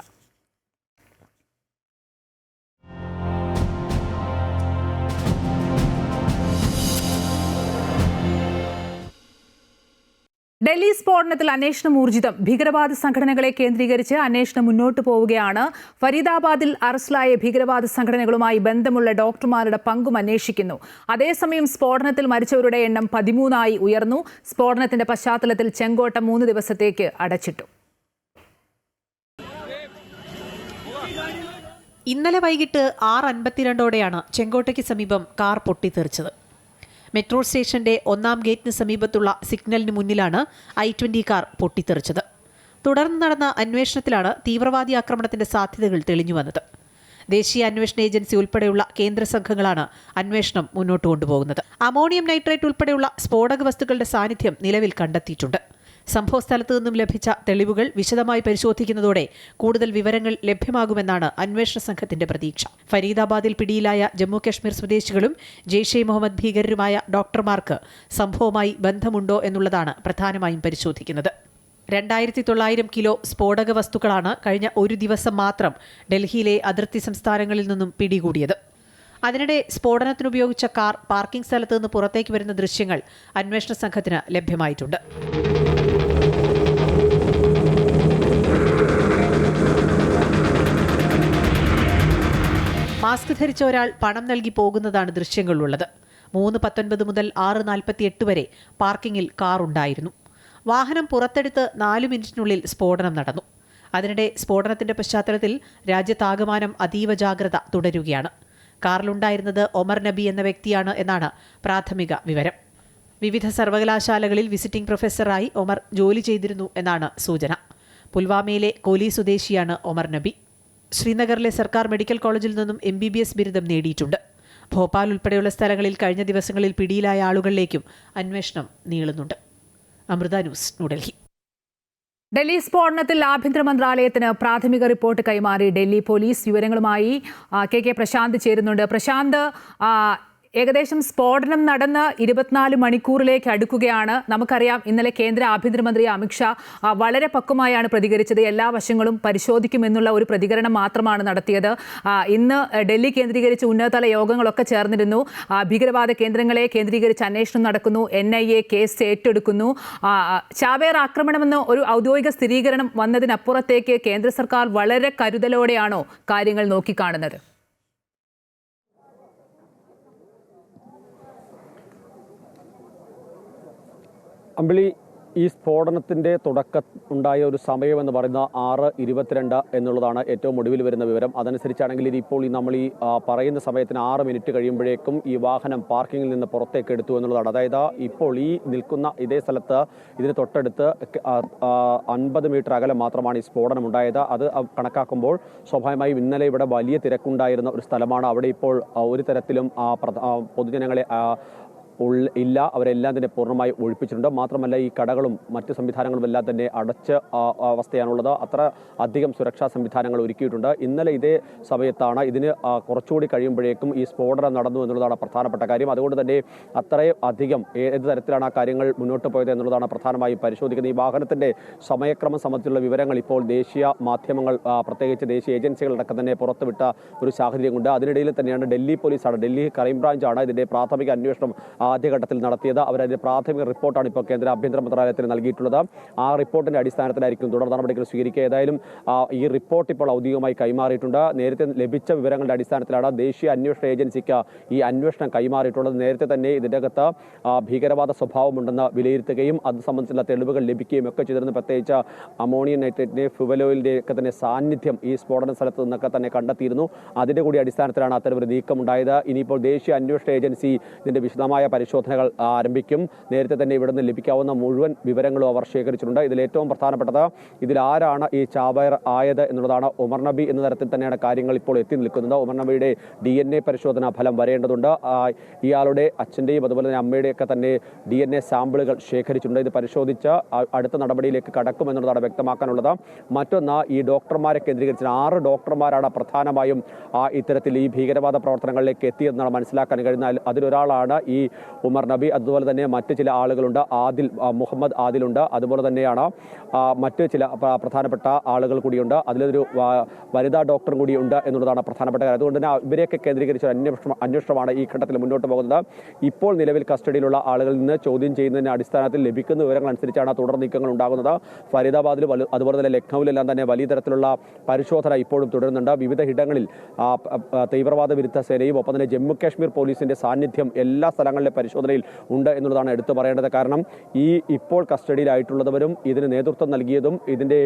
ഡൽഹി സ്ഫോടനത്തിൽ അന്വേഷണം ഊർജിതം. ഭീകരവാദ സംഘടനകളെ കേന്ദ്രീകരിച്ച് അന്വേഷണം മുന്നോട്ട് പോവുകയാണ്. ഫരീദാബാദിൽ അറസ്റ്റിലായ ഭീകരവാദ സംഘടനകളുമായി ബന്ധമുള്ള ഡോക്ടർമാരുടെ പങ്കും അന്വേഷിക്കുന്നു. അതേസമയം സ്ഫോടനത്തിൽ മരിച്ചവരുടെ എണ്ണം 13 ഉയർന്നു. സ്ഫോടനത്തിന്റെ പശ്ചാത്തലത്തിൽ ചെങ്കോട്ട 3 ദിവസത്തേക്ക് അടച്ചിട്ടു. ഇന്നലെ വൈകിട്ട് 6:52ഓടെയാണ് ചെങ്കോട്ടയ്ക്ക് സമീപം കാർ പൊട്ടിത്തെറിച്ചത്. മെട്രോ സ്റ്റേഷന്റെ 1ാം ഗേറ്റിന് സമീപത്തുള്ള സിഗ്നലിന് മുന്നിലാണ് I-20 കാർ പൊട്ടിത്തെറിച്ചത്. തുടർന്ന് നടന്ന അന്വേഷണത്തിലാണ് തീവ്രവാദി ആക്രമണത്തിന്റെ സാധ്യതകൾ തെളിഞ്ഞു വന്നത്. ദേശീയ അന്വേഷണ ഏജൻസി ഉൾപ്പെടെയുള്ള കേന്ദ്ര സംഘങ്ങളാണ് അന്വേഷണം മുന്നോട്ട് കൊണ്ടുപോകുന്നത്. അമോണിയം നൈട്രേറ്റ് ഉൾപ്പെടെയുള്ള സ്ഫോടക വസ്തുക്കളുടെ സാന്നിധ്യം നിലവിൽ കണ്ടെത്തിയിട്ടുണ്ട്. സംഭവസ്ഥലത്തു നിന്നും ലഭിച്ച തെളിവുകൾ വിശദമായി പരിശോധിക്കുന്നതോടെ കൂടുതൽ വിവരങ്ങൾ ലഭ്യമാകുമെന്നാണ് അന്വേഷണ സംഘത്തിന്റെ പ്രതീക്ഷ. ഫരീദാബാദിൽ പിടിയിലായ ജമ്മു കശ്മീർ സ്വദേശികളും ജെയ്ഷെ മുഹമ്മദ് ഭീകരരുമായ ഡോക്ടർമാർക്ക് സംഭവവുമായി ബന്ധമുണ്ടോ എന്നുള്ളതാണ് പ്രധാനമായും പരിശോധിക്കുന്നത്. 2900 കിലോ സ്ഫോടക വസ്തുക്കളാണ് കഴിഞ്ഞ ഒരു ദിവസം മാത്രം ഡൽഹിയിലെ അതിർത്തി സംസ്ഥാനങ്ങളിൽ നിന്നും പിടികൂടിയത്. അതിനിടെ സ്ഫോടനത്തിനുപയോഗിച്ച കാർ പാർക്കിംഗ് സ്ഥലത്ത് നിന്ന് പുറത്തേക്ക് വരുന്ന ദൃശ്യങ്ങൾ അന്വേഷണ സംഘത്തിന് ലഭ്യമായിട്ടുണ്ട്. മാസ്ക് ധരിച്ച ഒരാൾ പണം നൽകി പോകുന്നതാണ് ദൃശ്യങ്ങളിലുള്ളത്. 3:19 മുതൽ 6:48 വരെ പാർക്കിംഗിൽ കാർ ഉണ്ടായിരുന്നു. വാഹനം പുറത്തെടുത്ത് 4 മിനിറ്റിനുള്ളിൽ സ്ഫോടനം നടന്നു. അതിനിടെ സ്ഫോടനത്തിന്റെ പശ്ചാത്തലത്തിൽ രാജ്യത്താകമാനം അതീവ ജാഗ്രത തുടരുകയാണ്. കാറിലുണ്ടായിരുന്നത് ഒമർ നബി എന്ന വ്യക്തിയാണ് എന്നാണ് പ്രാഥമിക വിവരം. വിവിധ സർവകലാശാലകളിൽ വിസിറ്റിംഗ് പ്രൊഫസറായി ഒമർ ജോലി ചെയ്തിരുന്നു എന്നാണ് സൂചന. പുൽവാമയിലെ കോലി സ്വദേശിയാണ് ഒമർ നബി. ശ്രീനഗറിലെ സർക്കാർ മെഡിക്കൽ കോളേജിൽ നിന്നും MBBS ബിരുദം നേടിയിട്ടുണ്ട്. ഭോപ്പാൽ ഉൾപ്പെടെയുള്ള സ്ഥലങ്ങളിൽ കഴിഞ്ഞ ദിവസങ്ങളിൽ പിടിയിലായ ആളുകളിലേക്കും അന്വേഷണം നീളുന്നുണ്ട്. അമൃത ന്യൂസ്, ന്യൂഡൽഹി. ഡൽഹി സ്ഫോടനത്തിൽ ആഭ്യന്തര മന്ത്രാലയത്തിന് പ്രാഥമിക റിപ്പോർട്ട് കൈമാറി ഡൽഹി പോലീസ്. വിവരങ്ങളുമായി കെ പ്രശാന്ത് ചേരുന്നുണ്ട്. പ്രശാന്ത്, ഏകദേശം സ്ഫോടനം നടന്ന് 24 മണിക്കൂറിലേക്ക് അടുക്കുകയാണ്. നമുക്കറിയാം, ഇന്നലെ കേന്ദ്ര ആഭ്യന്തരമന്ത്രി അമിത്ഷാ വളരെ പക്വമായാണ് പ്രതികരിച്ചത്. എല്ലാ വശങ്ങളും പരിശോധിക്കുമെന്നുള്ള ഒരു പ്രതികരണം മാത്രമാണ് നടത്തിയത്. ഇന്ന് ഡൽഹി കേന്ദ്രീകരിച്ച് ഉന്നതതല യോഗങ്ങളൊക്കെ ചേർന്നിരുന്നു. ഭീകരവാദ കേന്ദ്രങ്ങളെ കേന്ദ്രീകരിച്ച് അന്വേഷണം നടക്കുന്നു. NIA കേസ് ഏറ്റെടുക്കുന്നു. ചാവേർ ആക്രമണമെന്ന് ഒരു ഔദ്യോഗിക സ്ഥിരീകരണം വന്നതിനപ്പുറത്തേക്ക് കേന്ദ്ര സർക്കാർ വളരെ കരുതലോടെയാണോ കാര്യങ്ങൾ നോക്കിക്കാണുന്നത്? അമ്പിളി, ഈ സ്ഫോടനത്തിൻ്റെ തുടക്കം ഉണ്ടായ ഒരു സമയമെന്ന് പറയുന്ന 6:22 എന്നുള്ളതാണ് ഏറ്റവും ഒടുവിൽ വരുന്ന വിവരം. അതനുസരിച്ചാണെങ്കിൽ ഇപ്പോൾ നമ്മൾ ഈ പറയുന്ന സമയത്തിന് 6 മിനിറ്റ് കഴിയുമ്പോഴേക്കും ഈ വാഹനം പാർക്കിങ്ങിൽ നിന്ന് പുറത്തേക്ക് എടുത്തു എന്നുള്ളതാണ്. അതായത് ഇപ്പോൾ ഈ നിൽക്കുന്ന ഇതേ സ്ഥലത്ത് ഇതിന് തൊട്ടടുത്ത് 50 മീറ്റർ അകലം മാത്രമാണ് ഈ സ്ഫോടനം ഉണ്ടായത്. അത് കണക്കാക്കുമ്പോൾ സ്വാഭാവികമായും ഇന്നലെ ഇവിടെ വലിയ തിരക്കുണ്ടായിരുന്ന ഒരു സ്ഥലമാണ്. അവിടെ ഇപ്പോൾ ഒരു തരത്തിലും പൊതുജനങ്ങളെ ഇല്ല, അവരെല്ലാം തന്നെ പൂർണ്ണമായി ഒഴിപ്പിച്ചിട്ടുണ്ട്. മാത്രമല്ല, ഈ കടകളും മറ്റ് സംവിധാനങ്ങളും എല്ലാം തന്നെ അടച്ച അവസ്ഥയാണുള്ളത്. അത്ര അധികം സുരക്ഷാ സംവിധാനങ്ങൾ ഒരുക്കിയിട്ടുണ്ട്. ഇന്നലെ ഇതേ സമയത്താണ് ഇതിന് കുറച്ചുകൂടി കഴിയുമ്പോഴേക്കും ഈ സ്ഫോടനം നടന്നു എന്നുള്ളതാണ് പ്രധാനപ്പെട്ട കാര്യം. അതുകൊണ്ട് തന്നെ അത്രയും അധികം ഏത് തരത്തിലാണ് ആ കാര്യങ്ങൾ മുന്നോട്ട് പോയത് എന്നുള്ളതാണ് പ്രധാനമായും പരിശോധിക്കുന്നത്. ഈ വാഹനത്തിൻ്റെ സമയക്രമം സംബന്ധിച്ചുള്ള വിവരങ്ങൾ ഇപ്പോൾ ദേശീയ മാധ്യമങ്ങൾ, പ്രത്യേകിച്ച് ദേശീയ ഏജൻസികളടക്കം തന്നെ പുറത്തുവിട്ട ഒരു സാഹചര്യമുണ്ട്. അതിനിടയിൽ തന്നെയാണ് ഡൽഹി പോലീസാണ്, ഡൽഹി ക്രൈംബ്രാഞ്ചാണ് ഇതിൻ്റെ പ്രാഥമിക അന്വേഷണം ആദ്യഘട്ടത്തിൽ നടത്തിയത്. അവരതിന്റെ പ്രാഥമിക റിപ്പോർട്ടാണ് ഇപ്പോൾ കേന്ദ്ര ആഭ്യന്തര മന്ത്രാലയത്തിന് നൽകിയിട്ടുള്ളത്. ആ റിപ്പോർട്ടിന്റെ അടിസ്ഥാനത്തിലായിരിക്കും തുടർ നടപടികൾ സ്വീകരിക്കുക. ഏതായാലും ഈ റിപ്പോർട്ട് ഇപ്പോൾ ഔദ്യോഗികമായി കൈമാറിയിട്ടുണ്ട്. നേരത്തെ ലഭിച്ച വിവരങ്ങളുടെ അടിസ്ഥാനത്തിലാണ് ദേശീയ അന്വേഷണ ഏജൻസിക്ക് ഈ അന്വേഷണം കൈമാറിയിട്ടുള്ളത്. നേരത്തെ തന്നെ ഇതിൻ്റെ അകത്ത് ഭീകരവാദ സ്വഭാവമുണ്ടെന്ന് വിലയിരുത്തുകയും അത് സംബന്ധിച്ചുള്ള തെളിവുകൾ ലഭിക്കുകയും ഒക്കെ ചെയ്തിരുന്നു. പ്രത്യേകിച്ച് അമോണിയം നൈട്രേറ്റിന്റെ ഫ്യുവൽ ഓയിലിന്റെ ഒക്കെ തന്നെ സാന്നിധ്യം ഈ സ്ഫോടന സ്ഥലത്ത് നിന്നൊക്കെ തന്നെ കണ്ടെത്തിയിരുന്നു. അതിന്റെ കൂടി അടിസ്ഥാനത്തിലാണ് അത്തരമൊരു നീക്കമുണ്ടായത്. ഇനിയിപ്പോൾ ദേശീയ അന്വേഷണ ഏജൻസി ഇതിന്റെ വിശദമായ പരിശോധനകൾ ആരംഭിക്കും. നേരത്തെ തന്നെ ഇവിടെ നിന്ന് ലഭിക്കാവുന്ന മുഴുവൻ വിവരങ്ങളും അവർ ശേഖരിച്ചിട്ടുണ്ട്. ഇതിൽ ഏറ്റവും പ്രധാനപ്പെട്ടത് ഇതിൽ ആരാണ് ഈ ചാവേർ ആയത് എന്നുള്ളതാണ്. ഉമർ നബി എന്ന തരത്തിൽ തന്നെയാണ് കാര്യങ്ങൾ ഇപ്പോൾ എത്തി നിൽക്കുന്നത്. ഉമർ നബിയുടെ DNA പരിശോധനാ ഫലം വരേണ്ടതുണ്ട്. ഇയാളുടെ അച്ഛൻ്റെയും അതുപോലെ തന്നെ അമ്മയുടെയൊക്കെ തന്നെ DNA സാമ്പിളുകൾ ശേഖരിച്ചിട്ടുണ്ട്. ഇത് പരിശോധിച്ച് അടുത്ത നടപടിയിലേക്ക് കടക്കുമെന്നുള്ളതാണ് വ്യക്തമാക്കാനുള്ളത്. മറ്റൊന്ന്, ഈ ഡോക്ടർമാരെ കേന്ദ്രീകരിച്ച് 6 ഡോക്ടർമാരാണ് പ്രധാനമായും ഇത്തരത്തിൽ ഈ ഭീകരവാദ പ്രവർത്തനങ്ങളിലേക്ക് എത്തിയതെന്നാണ് മനസ്സിലാക്കാൻ കഴിയുന്നത്. അതിലൊരാളാണ് ഈ ഉമർ നബി. അതുപോലെ തന്നെ മറ്റ് ചില ആളുകളുണ്ട്. മുഹമ്മദ് ആദിലുണ്ട്. അതുപോലെ തന്നെയാണ് മറ്റ് ചില പ്രധാനപ്പെട്ട ആളുകൾ കൂടിയുണ്ട്. അതിലൊരു വനിതാ ഡോക്ടർ കൂടിയുണ്ട് എന്നുള്ളതാണ് പ്രധാനപ്പെട്ട കാര്യം. അതുകൊണ്ട് തന്നെ ഇവരെയൊക്കെ കേന്ദ്രീകരിച്ച അന്വേഷണമാണ് ഈ ഘട്ടത്തിൽ മുന്നോട്ട് പോകുന്നത്. ഇപ്പോൾ നിലവിൽ കസ്റ്റഡിയിലുള്ള ആളുകളിൽ നിന്ന് ചോദ്യം ചെയ്യുന്നതിന്റെ അടിസ്ഥാനത്തിൽ ലഭിക്കുന്ന വിവരങ്ങൾ അനുസരിച്ചാണ് തുടർ നീക്കങ്ങൾ ഉണ്ടാകുന്നത്. ഫരീദാബാദിലും അതുപോലെ തന്നെ ലക്നൌവിലെല്ലാം തന്നെ വലിയ തരത്തിലുള്ള പരിശോധന ഇപ്പോഴും തുടരുന്നുണ്ട്. വിവിധ ഇടങ്ങളിൽ തീവ്രവാദ വിരുദ്ധ സേനയും ഒപ്പം തന്നെ ജമ്മു കാശ്മീർ പോലീസിന്റെ സാന്നിധ്യം എല്ലാ സ്ഥലങ്ങളിലെ പരിശോധനയിൽ ഉണ്ട് എന്നുള്ളതാണ് എടുത്തു പറയേണ്ടത്. കാരണം ഈ ഇപ്പോൾ കസ്റ്റഡിയിലായിട്ടുള്ളവരും ഇതിന് നേതൃത്വം നൽകിയതും ഇതിന്റെ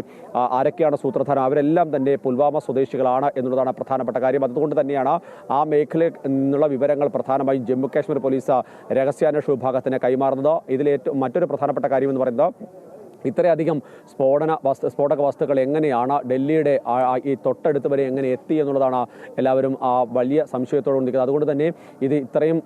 ആരൊക്കെയാണ് സൂത്രധാരൻ അവരെല്ലാം തന്നെ പുൽവാമ സ്വദേശികളാണ് എന്നുള്ളതാണ് പ്രധാനപ്പെട്ട കാര്യം. അതുകൊണ്ട് തന്നെയാണ് ആ മേഖലയിൽ നിന്നുള്ള വിവരങ്ങൾ പ്രധാനമായും ജമ്മു കാശ്മീർ പോലീസ് രഹസ്യാന്വേഷണ വിഭാഗത്തിന് കൈമാറുന്നത്. ഇതിൽ മറ്റൊരു പ്രധാനപ്പെട്ട കാര്യം എന്ന് പറയുന്നത് ഇത്രയധികം സ്ഫോടക വസ്തുക്കൾ എങ്ങനെയാണ് ഡൽഹിയുടെ ഈ തൊട്ടടുത്ത് വരെ എങ്ങനെ എത്തി എന്നുള്ളതാണ് എല്ലാവരും വലിയ സംശയത്തോടെ നിൽക്കുന്നത്. അതുകൊണ്ട് തന്നെ ഇത് ഇത്രയും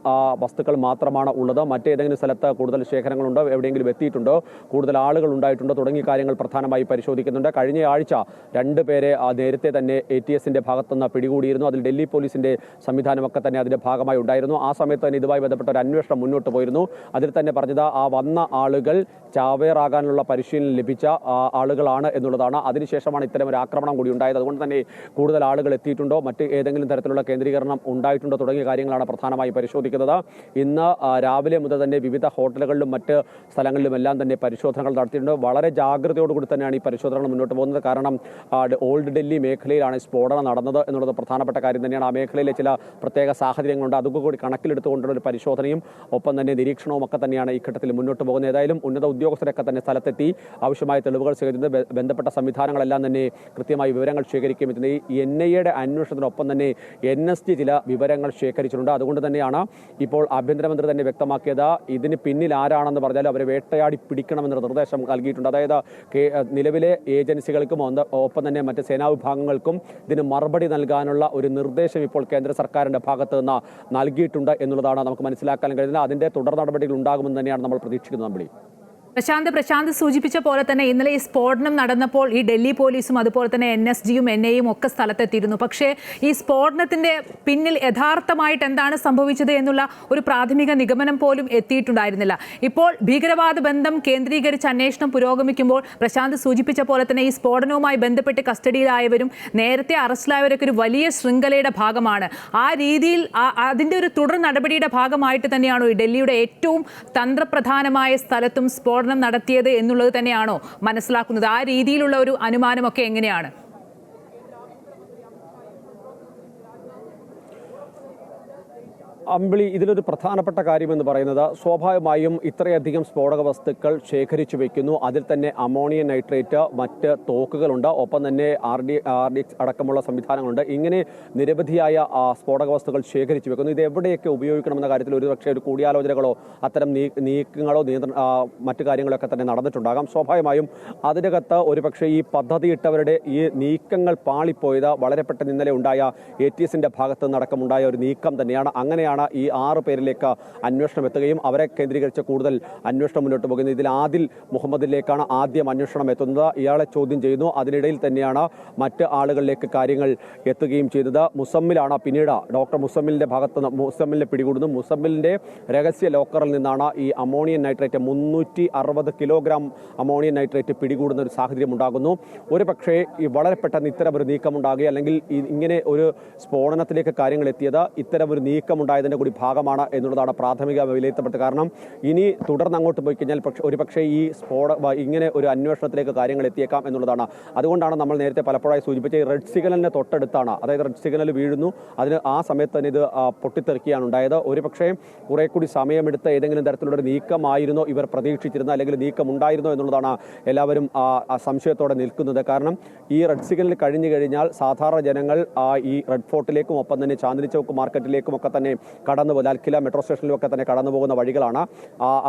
വസ്തുക്കൾ മാത്രമാണ് ഉള്ളത്, മറ്റേതെങ്കിലും സ്ഥലത്ത് കൂടുതൽ ശേഖരങ്ങളുണ്ടോ, എവിടെയെങ്കിലും എത്തിയിട്ടുണ്ടോ, കൂടുതൽ ആളുകൾ ഉണ്ടായിട്ടുണ്ടോ തുടങ്ങിയ കാര്യങ്ങൾ പ്രധാനമായി പരിശോധിക്കുന്നുണ്ട്. കഴിഞ്ഞ ആഴ്ച 2 പേരെ നേരത്തെ തന്നെ ATSന്റെ ഭാഗത്തുനിന്ന് പിടികൂടിയിരുന്നു. അതിൽ ഡൽഹി പോലീസിന്റെ സംവിധാനമൊക്കെ തന്നെ അതിന്റെ ഭാഗമായി ഉണ്ടായിരുന്നു. ആ സമയത്ത് തന്നെ ഇതുമായി ബന്ധപ്പെട്ട ഒരു അന്വേഷണം മുന്നോട്ട് പോയിരുന്നു. അതിൽ തന്നെ പറഞ്ഞത് ആ വന്ന ആളുകൾ ചാവേറാകാനുള്ള പരിശീലനം ലഭിച്ച ആളുകളാണ് എന്നുള്ളതാണ്. അതിനുശേഷമാണ് ഇത്തരം ഒരു ആക്രമണം കൂടി ഉണ്ടായത്. അതുകൊണ്ട് തന്നെ കൂടുതൽ ആളുകൾ എത്തിയിട്ടുണ്ടോ, മറ്റ് ഏതെങ്കിലും തരത്തിലുള്ള കേന്ദ്രീകരണം ഉണ്ടായിട്ടുണ്ടോ തുടങ്ങിയ കാര്യങ്ങളാണ് പ്രധാനമായി പരിശോധിക്കുന്നത്. ഇന്ന് രാവിലെ മുതൽ തന്നെ വിവിധ ഹോട്ടലുകളിലും മറ്റ് സ്ഥലങ്ങളിലും എല്ലാം തന്നെ പരിശോധനകൾ നടത്തിയിട്ടുണ്ട്. വളരെ ജാഗ്രതയോടുകൂടി തന്നെയാണ് ഈ പരിശോധനകൾ മുന്നോട്ട് പോകുന്നത്. കാരണം ഓൾഡ് ഡൽഹി മേഖലയിലാണ് സ്ഫോടനം നടന്നത് എന്നുള്ളത് പ്രധാനപ്പെട്ട കാര്യം തന്നെയാണ്. ആ മേഖലയിലെ ചില പ്രത്യേക സാഹചര്യങ്ങളുണ്ട്, അതൊക്കെ കൂടി കണക്കിലെടുത്തുകൊണ്ടുള്ള ഒരു പരിശോധനയും ഒപ്പം തന്നെ നിരീക്ഷണവും ഒക്കെ തന്നെയാണ് ഈ ഘട്ടത്തിൽ മുന്നോട്ട് പോകുന്നത്. ഏതായാലും ഉന്നത ഉദ്യോഗസ്ഥരൊക്കെ തന്നെ സ്ഥലത്തെത്തി ആവശ്യമായ തെളിവുകൾ ശേഖരിക്കുന്നത്, ബന്ധപ്പെട്ട സംവിധാനങ്ങളെല്ലാം തന്നെ കൃത്യമായി വിവരങ്ങൾ ശേഖരിക്കുകയും ചെയ്യുന്നത്. ഈ NIAയുടെ അന്വേഷണത്തിനൊപ്പം തന്നെ NSG ചില വിവരങ്ങൾ ശേഖരിച്ചിട്ടുണ്ട്. അതുകൊണ്ട് തന്നെയാണ് ഇപ്പോൾ ആഭ്യന്തരമന്ത്രി തന്നെ വ്യക്തമാക്കിയത് ഇതിന് പിന്നിൽ ആരാണെന്ന് പറഞ്ഞാൽ അവരെ വേട്ടയാടി പിടിക്കണമെന്നൊരു നിർദ്ദേശം നൽകിയിട്ടുണ്ട്. അതായത് നിലവിലെ ഏജൻസികൾക്കും ഒപ്പം തന്നെ മറ്റ് സേനാ വിഭാഗങ്ങൾക്കും ഇതിന് മറുപടി നൽകാനുള്ള ഒരു നിർദ്ദേശം ഇപ്പോൾ കേന്ദ്ര സർക്കാരിന്റെ ഭാഗത്ത് നിന്ന് നൽകിയിട്ടുണ്ട് എന്നുള്ളതാണ് നമുക്ക് മനസ്സിലാക്കാൻ കഴിയുന്നത്. അതിന്റെ തുടർ നടപടികൾ ഉണ്ടാകുമെന്ന് തന്നെയാണ് നമ്മൾ പ്രതീക്ഷിക്കുന്നത്. നമ്മൾ പ്രശാന്ത് സൂചിപ്പിച്ച പോലെ തന്നെ ഇന്നലെ ഈ സ്ഫോടനം നടന്നപ്പോൾ ഈ ഡൽഹി പോലീസും അതുപോലെ തന്നെ NSGയും NIAയും ഒക്കെ സ്ഥലത്തെത്തിയിരുന്നു. പക്ഷേ ഈ സ്ഫോടനത്തിന്റെ പിന്നിൽ യഥാർത്ഥമായിട്ട് എന്താണ് സംഭവിച്ചത് എന്നുള്ള ഒരു പ്രാഥമിക നിഗമനം പോലും എത്തിയിട്ടുണ്ടായിരുന്നില്ല. ഇപ്പോൾ ഭീകരവാദ ബന്ധം കേന്ദ്രീകരിച്ച് അന്വേഷണം പുരോഗമിക്കുമ്പോൾ പ്രശാന്ത് സൂചിപ്പിച്ച പോലെ തന്നെ ഈ സ്ഫോടനവുമായി ബന്ധപ്പെട്ട് കസ്റ്റഡിയിലായവരും നേരത്തെ അറസ്റ്റിലായവരൊക്കെ ഒരു വലിയ ശൃംഖലയുടെ ഭാഗമാണ്. ആ രീതിയിൽ അതിന്റെ ഒരു തുടർ നടപടിയുടെ ഭാഗമായിട്ട് തന്നെയാണോ ഈ ഡൽഹിയുടെ ഏറ്റവും തന്ത്രപ്രധാനമായ സ്ഥലത്തും സ്ഫോടനം നടത്തിയത് എന്നുള്ളത് തന്നെയാണോ മനസ്സിലാക്കുന്നത്? ആ രീതിയിലുള്ള ഒരു അനുമാനമൊക്കെ എങ്ങനെയാണ്? അമ്പിളി, ഇതിലൊരു പ്രധാനപ്പെട്ട കാര്യമെന്ന് പറയുന്നത് സ്വാഭാവികമായും ഇത്രയധികം സ്ഫോടക വസ്തുക്കൾ ശേഖരിച്ചു വെക്കുന്നു. അതിൽ തന്നെ അമോണിയം നൈട്രേറ്റ്, മറ്റ് തോക്കുകളുണ്ട്, ഒപ്പം തന്നെ RDX അടക്കമുള്ള സംവിധാനങ്ങളുണ്ട്. ഇങ്ങനെ നിരവധിയായ സ്ഫോടക വസ്തുക്കൾ ശേഖരിച്ചു വെക്കുന്നു. ഇത് എവിടെയൊക്കെ ഉപയോഗിക്കണമെന്ന കാര്യത്തിൽ ഒരുപക്ഷെ ഒരു കൂടിയാലോചനകളോ അത്തരം നീക്കങ്ങളോ മറ്റു കാര്യങ്ങളൊക്കെ തന്നെ നടന്നിട്ടുണ്ടാകാം. സ്വാഭാവികമായും അതിനകത്ത് ഒരുപക്ഷെ ഈ പദ്ധതിയിട്ടവരുടെ ഈ നീക്കങ്ങൾ പാളിപ്പോയത് വളരെ പെട്ടെന്ന് ഇന്നലെ ഉണ്ടായ ATSന്റെ ഭാഗത്ത് നിന്നടക്കമുണ്ടായ ഒരു നീക്കം തന്നെയാണ്. അങ്ങനെയാണ് ഈ 6 പേരിലേക്ക് അന്വേഷണം എത്തുകയും അവരെ കേന്ദ്രീകരിച്ച് കൂടുതൽ അന്വേഷണം മുന്നോട്ട് പോകുന്നത്. ഇതിൽ ആദിൽ മുഹമ്മദിലേക്കാണ് ആദ്യം അന്വേഷണം എത്തുന്നത്. ഇയാളെ ചോദ്യം ചെയ്യുന്നു. അതിനിടയിൽ തന്നെയാണ് മറ്റ് ആളുകളിലേക്ക് കാര്യങ്ങൾ എത്തുകയും ചെയ്തത്. മുസമ്മിലാണ് പിന്നീട് ഡോക്ടർ മുസമ്മിലിന്റെ ഭാഗത്ത് മുസമ്മിലിനെ പിടികൂടുന്നു. മുസമ്മിലിന്റെ രഹസ്യ ലോക്കറിൽ നിന്നാണ് ഈ ammonium nitrate 360 kilogram ammonium nitrate പിടികൂടുന്ന ഒരു സാഹചര്യം ഉണ്ടാകുന്നു. ഒരു പക്ഷേ ഈ വളരെ പെട്ടെന്ന് ഇത്തരം ഒരു നീക്കമുണ്ടാകുക, അല്ലെങ്കിൽ ഇങ്ങനെ ഒരു സ്ഫോടനത്തിലേക്ക് കാര്യങ്ങൾ എത്തിയത് ഇത്തരം ഒരു നീക്കമുണ്ടായതിന്റെ കൂടി ഭാഗമാണ് എന്നുള്ളതാണ് പ്രാഥമിക വിലയിരുത്തപ്പെട്ടത്. കാരണം ഇനി തുടർന്ന് അങ്ങോട്ട് പോയി കഴിഞ്ഞാൽ ഒരുപക്ഷെ ഈ ഇങ്ങനെ ഒരു അന്വേഷണത്തിലേക്ക് കാര്യങ്ങൾ എത്തിയേക്കാം എന്നുള്ളതാണ്. അതുകൊണ്ടാണ് നമ്മൾ നേരത്തെ പലപ്പോഴായി സൂചിപ്പിച്ച ഈ റെഡ് സിഗ്നലിന് തൊട്ടടുത്താണ്, അതായത് റെഡ് സിഗ്നൽ വീഴുന്നു, അതിന് ആ സമയത്ത് തന്നെ ഇത് പൊട്ടിത്തെറിക്കുകയാണ് ഉണ്ടായത്. ഒരുപക്ഷെ കുറെ കൂടി സമയമെടുത്ത ഏതെങ്കിലും തരത്തിലുള്ള ഒരു നീക്കമായിരുന്നോ ഇവർ പ്രതീക്ഷിച്ചിരുന്നത്, അല്ലെങ്കിൽ നീക്കമുണ്ടായിരുന്നോ എന്നുള്ളതാണ് എല്ലാവരും സംശയത്തോടെ നിൽക്കുന്നത്. കാരണം ഈ റെഡ് സിഗ്നൽ കഴിഞ്ഞു കഴിഞ്ഞാൽ സാധാരണ ജനങ്ങൾ ഈ റെഡ് ഫോർട്ടിലേക്കും ഒപ്പം തന്നെ ചാന്ദിനി ചൗക്ക് മാർക്കറ്റിലേക്കും ഒക്കെ തന്നെ കടന്നു പോകുന്ന ലാൽക്കില മെട്രോ സ്റ്റേഷനിലൊക്കെ തന്നെ കടന്നു പോകുന്ന വഴികളാണ്.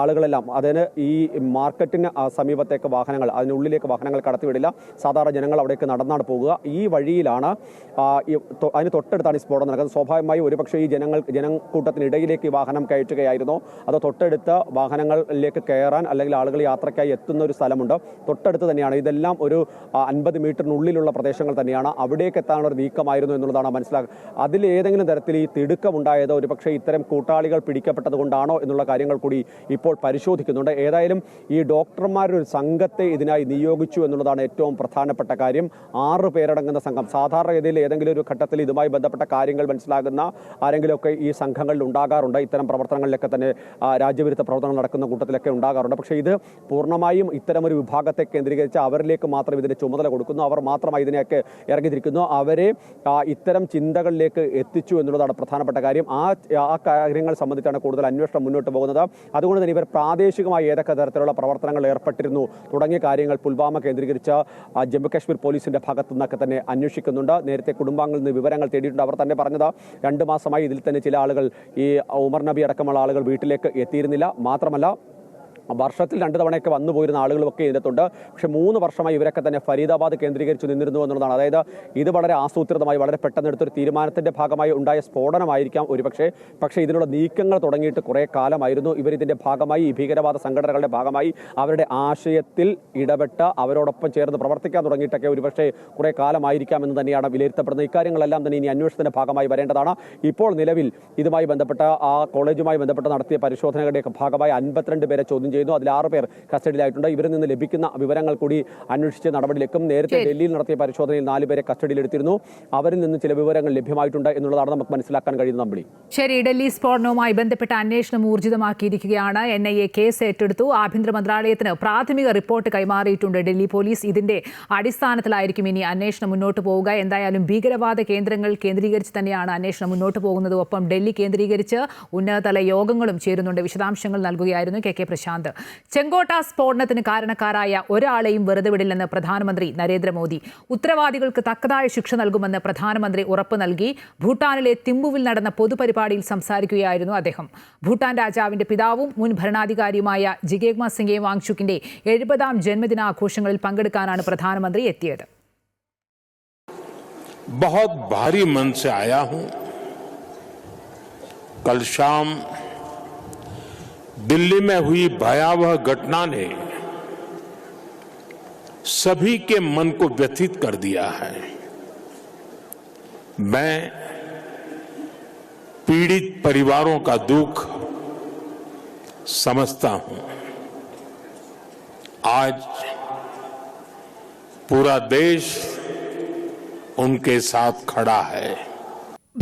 ആളുകളെല്ലാം അതിന് ഈ മാർക്കറ്റിന് സമീപത്തേക്ക് വാഹനങ്ങൾ, അതിനുള്ളിലേക്ക് വാഹനങ്ങൾ കടത്തിവിടില്ല. സാധാരണ ജനങ്ങൾ അവിടേക്ക് നടന്നാണ് പോകുക. ഈ വഴിയിലാണ് അതിന് തൊട്ടടുത്താണ് ഈ സ്ഫോടനം നടക്കുന്നത്. സ്വാഭാവികമായി ഒരുപക്ഷെ ഈ ജനക്കൂട്ടത്തിനിടയിലേക്ക് ഈ വാഹനം കയറ്റുകയായിരുന്നോ അതോ തൊട്ടടുത്ത് വാഹനങ്ങളിലേക്ക് കയറാൻ അല്ലെങ്കിൽ ആളുകൾ യാത്രയ്ക്കായി എത്തുന്ന ഒരു സ്ഥലമുണ്ട്, തൊട്ടടുത്ത് തന്നെയാണ്. ഇതെല്ലാം ഒരു 50 മീറ്ററിനുള്ളിലുള്ള പ്രദേശങ്ങൾ തന്നെയാണ്. അവിടേക്ക് എത്താനുള്ള ഒരു നീക്കമായിരുന്നു എന്നുള്ളതാണ് മനസ്സിലാക്കുക. അതിൽ ഏതെങ്കിലും തരത്തിൽ ഈ തിടുക്കമുണ്ടായത് ഒരുപക്ഷെ ഇത്തരം കൂട്ടാളികൾ പിടിക്കപ്പെട്ടത് കൊണ്ടാണോ എന്നുള്ള കാര്യങ്ങൾ കൂടി ഇപ്പോൾ പരിശോധിക്കുന്നുണ്ട്. ഏതായാലും ഈ ഡോക്ടർമാരുടെ ഒരു സംഘത്തെ ഇതിനായി നിയോഗിച്ചു എന്നുള്ളതാണ് ഏറ്റവും പ്രധാനപ്പെട്ട കാര്യം. 6 പേരടങ്ങുന്ന സംഘം. സാധാരണഗതിയിൽ ഏതെങ്കിലും ഒരു ഘട്ടത്തിൽ ഇതുമായി ബന്ധപ്പെട്ട കാര്യങ്ങൾ മനസ്സിലാകുന്ന ആരെങ്കിലുമൊക്കെ ഈ സംഘങ്ങളിൽ ഉണ്ടാകാറുണ്ട്. ഇത്തരം പ്രവർത്തനങ്ങളിലൊക്കെ തന്നെ രാജ്യവിരുദ്ധ പ്രവർത്തനങ്ങൾ നടക്കുന്ന കൂട്ടത്തിലൊക്കെ ഉണ്ടാകാറുണ്ട്. പക്ഷേ ഇത് പൂർണ്ണമായും ഇത്തരമൊരു വിഭാഗത്തെ കേന്ദ്രീകരിച്ച് അവരിലേക്ക് മാത്രം ഇതിന്റെ ചുമതല കൊടുക്കുന്നു, അവർ മാത്രമായി ഇതിനെയൊക്കെ ഇറങ്ങിത്തിരിക്കുന്നു, അവരെ ഇത്തരം ചിന്തകളിലേക്ക് എത്തിച്ചു എന്നുള്ളതാണ് പ്രധാനപ്പെട്ട കാര്യം. ആ കാര്യങ്ങൾ സംബന്ധിച്ചാണ് കൂടുതൽ അന്വേഷണം മുന്നോട്ട് പോകുന്നത്. അതുകൊണ്ട് തന്നെ ഇവർ പ്രാദേശികമായി ഏതൊക്കെ തരത്തിലുള്ള പ്രവർത്തനങ്ങൾ ഏർപ്പെട്ടിരുന്നു തുടങ്ങിയ കാര്യങ്ങൾ പുൽവാമ കേന്ദ്രീകരിച്ച് ജമ്മു കാശ്മീർ പോലീസിന്റെ ഭാഗത്തു നിന്നൊക്കെ തന്നെ അന്വേഷിക്കുന്നുണ്ട്. നേരത്തെ കുടുംബാംഗങ്ങളിൽ നിന്ന് വിവരങ്ങൾ തേടിയിട്ടുണ്ട്. അവർ തന്നെ പറഞ്ഞത് 2 മാസമായി ഇതിൽ തന്നെ ചില ആളുകൾ, ഈ ഉമർ നബി അടക്കമുള്ള ആളുകൾ വീട്ടിലേക്ക് എത്തിയിരുന്നില്ല. മാത്രമല്ല വർഷത്തിൽ 2 തവണയൊക്കെ വന്നു പോയിരുന്ന ആളുകളൊക്കെ ഇതിനകത്തുണ്ട്. പക്ഷേ 3 വർഷമായി ഇവരൊക്കെ തന്നെ ഫരീദാബാദ് കേന്ദ്രീകരിച്ച് നിന്നിരുന്നു എന്നുള്ളതാണ്. അതായത് ഇത് വളരെ ആസൂത്രിതമായി വളരെ പെട്ടെന്ന് എടുത്തൊരു തീരുമാനത്തിന്റെ ഭാഗമായി ഉണ്ടായ സ്ഫോടനമായിരിക്കാം ഒരുപക്ഷെ. പക്ഷേ ഇതിനുള്ള നീക്കങ്ങൾ തുടങ്ങിയിട്ട് കുറേ കാലമായിരുന്നു. ഇവരിതിന്റെ ഭാഗമായി ഈ ഭീകരവാദ സംഘടനകളുടെ ഭാഗമായി അവരുടെ ആശയത്തിൽ ഇടപെട്ട് അവരോടൊപ്പം ചേർന്ന് പ്രവർത്തിക്കാൻ തുടങ്ങിയിട്ടൊക്കെ ഒരുപക്ഷെ കുറേ കാലമായിരിക്കാം എന്ന് തന്നെയാണ് വിലയിരുത്തപ്പെടുന്നത്. ഇക്കാര്യങ്ങളെല്ലാം തന്നെ ഇനി അന്വേഷണത്തിന്റെ ഭാഗമായി വരേണ്ടതാണ്. ഇപ്പോൾ നിലവിൽ ഇതുമായി ബന്ധപ്പെട്ട ആ കോളേജുമായി ബന്ധപ്പെട്ട് നടത്തിയ പരിശോധനകളുടെ ഭാഗമായി 52 പേരെ ചോദ്യം ചെയ്യുന്നു. അതിൽ 6 പേർ കസ്റ്റഡിയിലായിട്ടുണ്ട്. ഇവരിൽ നിന്ന് ലഭിക്കുന്ന വിവരങ്ങൾ കൂടി അന്വേഷിച്ച് നടപടിയിലെക്കും. നേരത്തെ ഡൽഹിയിൽ നടത്തിയ പരിശോധനയിൽ 4 പേരെ കസ്റ്റഡിയിലെടുത്തിരുന്നു. അവരിൽ നിന്ന് ചില വിവരങ്ങൾ ലഭ്യമായിട്ടുണ്ട് എന്നുള്ളതാണ് നമുക്ക് മനസ്സിലാക്കാൻ കഴിയുന്നത്. അമ്പിളി, ശരി. ഡൽഹി സ്ഫോടനവുമായി ബന്ധപ്പെട്ട അന്വേഷണം ഊർജിതമാക്കിയിരിക്കുകയാണ്. NIA കേസ് ഏറ്റെടുത്തു. ആഭ്യന്തര മന്ത്രാലയത്തിന് പ്രാഥമിക റിപ്പോർട്ട് കൈമാറിയിട്ടുണ്ട് ഡൽഹി പോലീസ്. ഇതിന്റെ അടിസ്ഥാനത്തിലായിരിക്കും ഇനി അന്വേഷണം മുന്നോട്ട് പോവുക. എന്തായാലും ഭീകരവാദ കേന്ദ്രങ്ങൾ കേന്ദ്രീകരിച്ച് തന്നെയാണ് അന്വേഷണം മുന്നോട്ട് പോകുന്നത്. ഒപ്പം ഡൽഹി കേന്ദ്രീകരിച്ച് ഉന്നതതല യോഗങ്ങളും ചേരുന്നുണ്ട്. വിശദാംശങ്ങൾ നൽകുകയായിരുന്നു KK പ്രശാന്ത്. ചെങ്കോട്ട സ്ഫോടനത്തിന് കാരണക്കാരായ ഒരാളെയും വെറുതെ വിടില്ലെന്ന് പ്രധാനമന്ത്രി നരേന്ദ്രമോദി. ഉത്തരവാദികൾക്ക് തക്കതായ ശിക്ഷ നൽകുമെന്ന് പ്രധാനമന്ത്രി ഉറപ്പ് നൽകി. ഭൂട്ടാനിലെ തിമ്പുവിൽ നടന്ന പൊതുപരിപാടിയിൽ സംസാരിക്കുകയായിരുന്നു അദ്ദേഹം. ഭൂട്ടാൻ രാജാവിന്റെ പിതാവും മുൻ ഭരണാധികാരിയുമായ ജിഗ്മേ സിംഗെ വാങ്ചുക്കിന്റെ 70ാം ജന്മദിനാഘോഷങ്ങളിൽ പങ്കെടുക്കാനാണ് പ്രധാനമന്ത്രി എത്തിയത്. बहुत भारी मन से आया हूं। कल शाम दिल्ली में हुई भयावह घटना ने सभी के मन को व्यथित कर दिया है। मैं पीड़ित परिवारों का दुख समझता हूं। आज पूरा देश उनके साथ खड़ा है।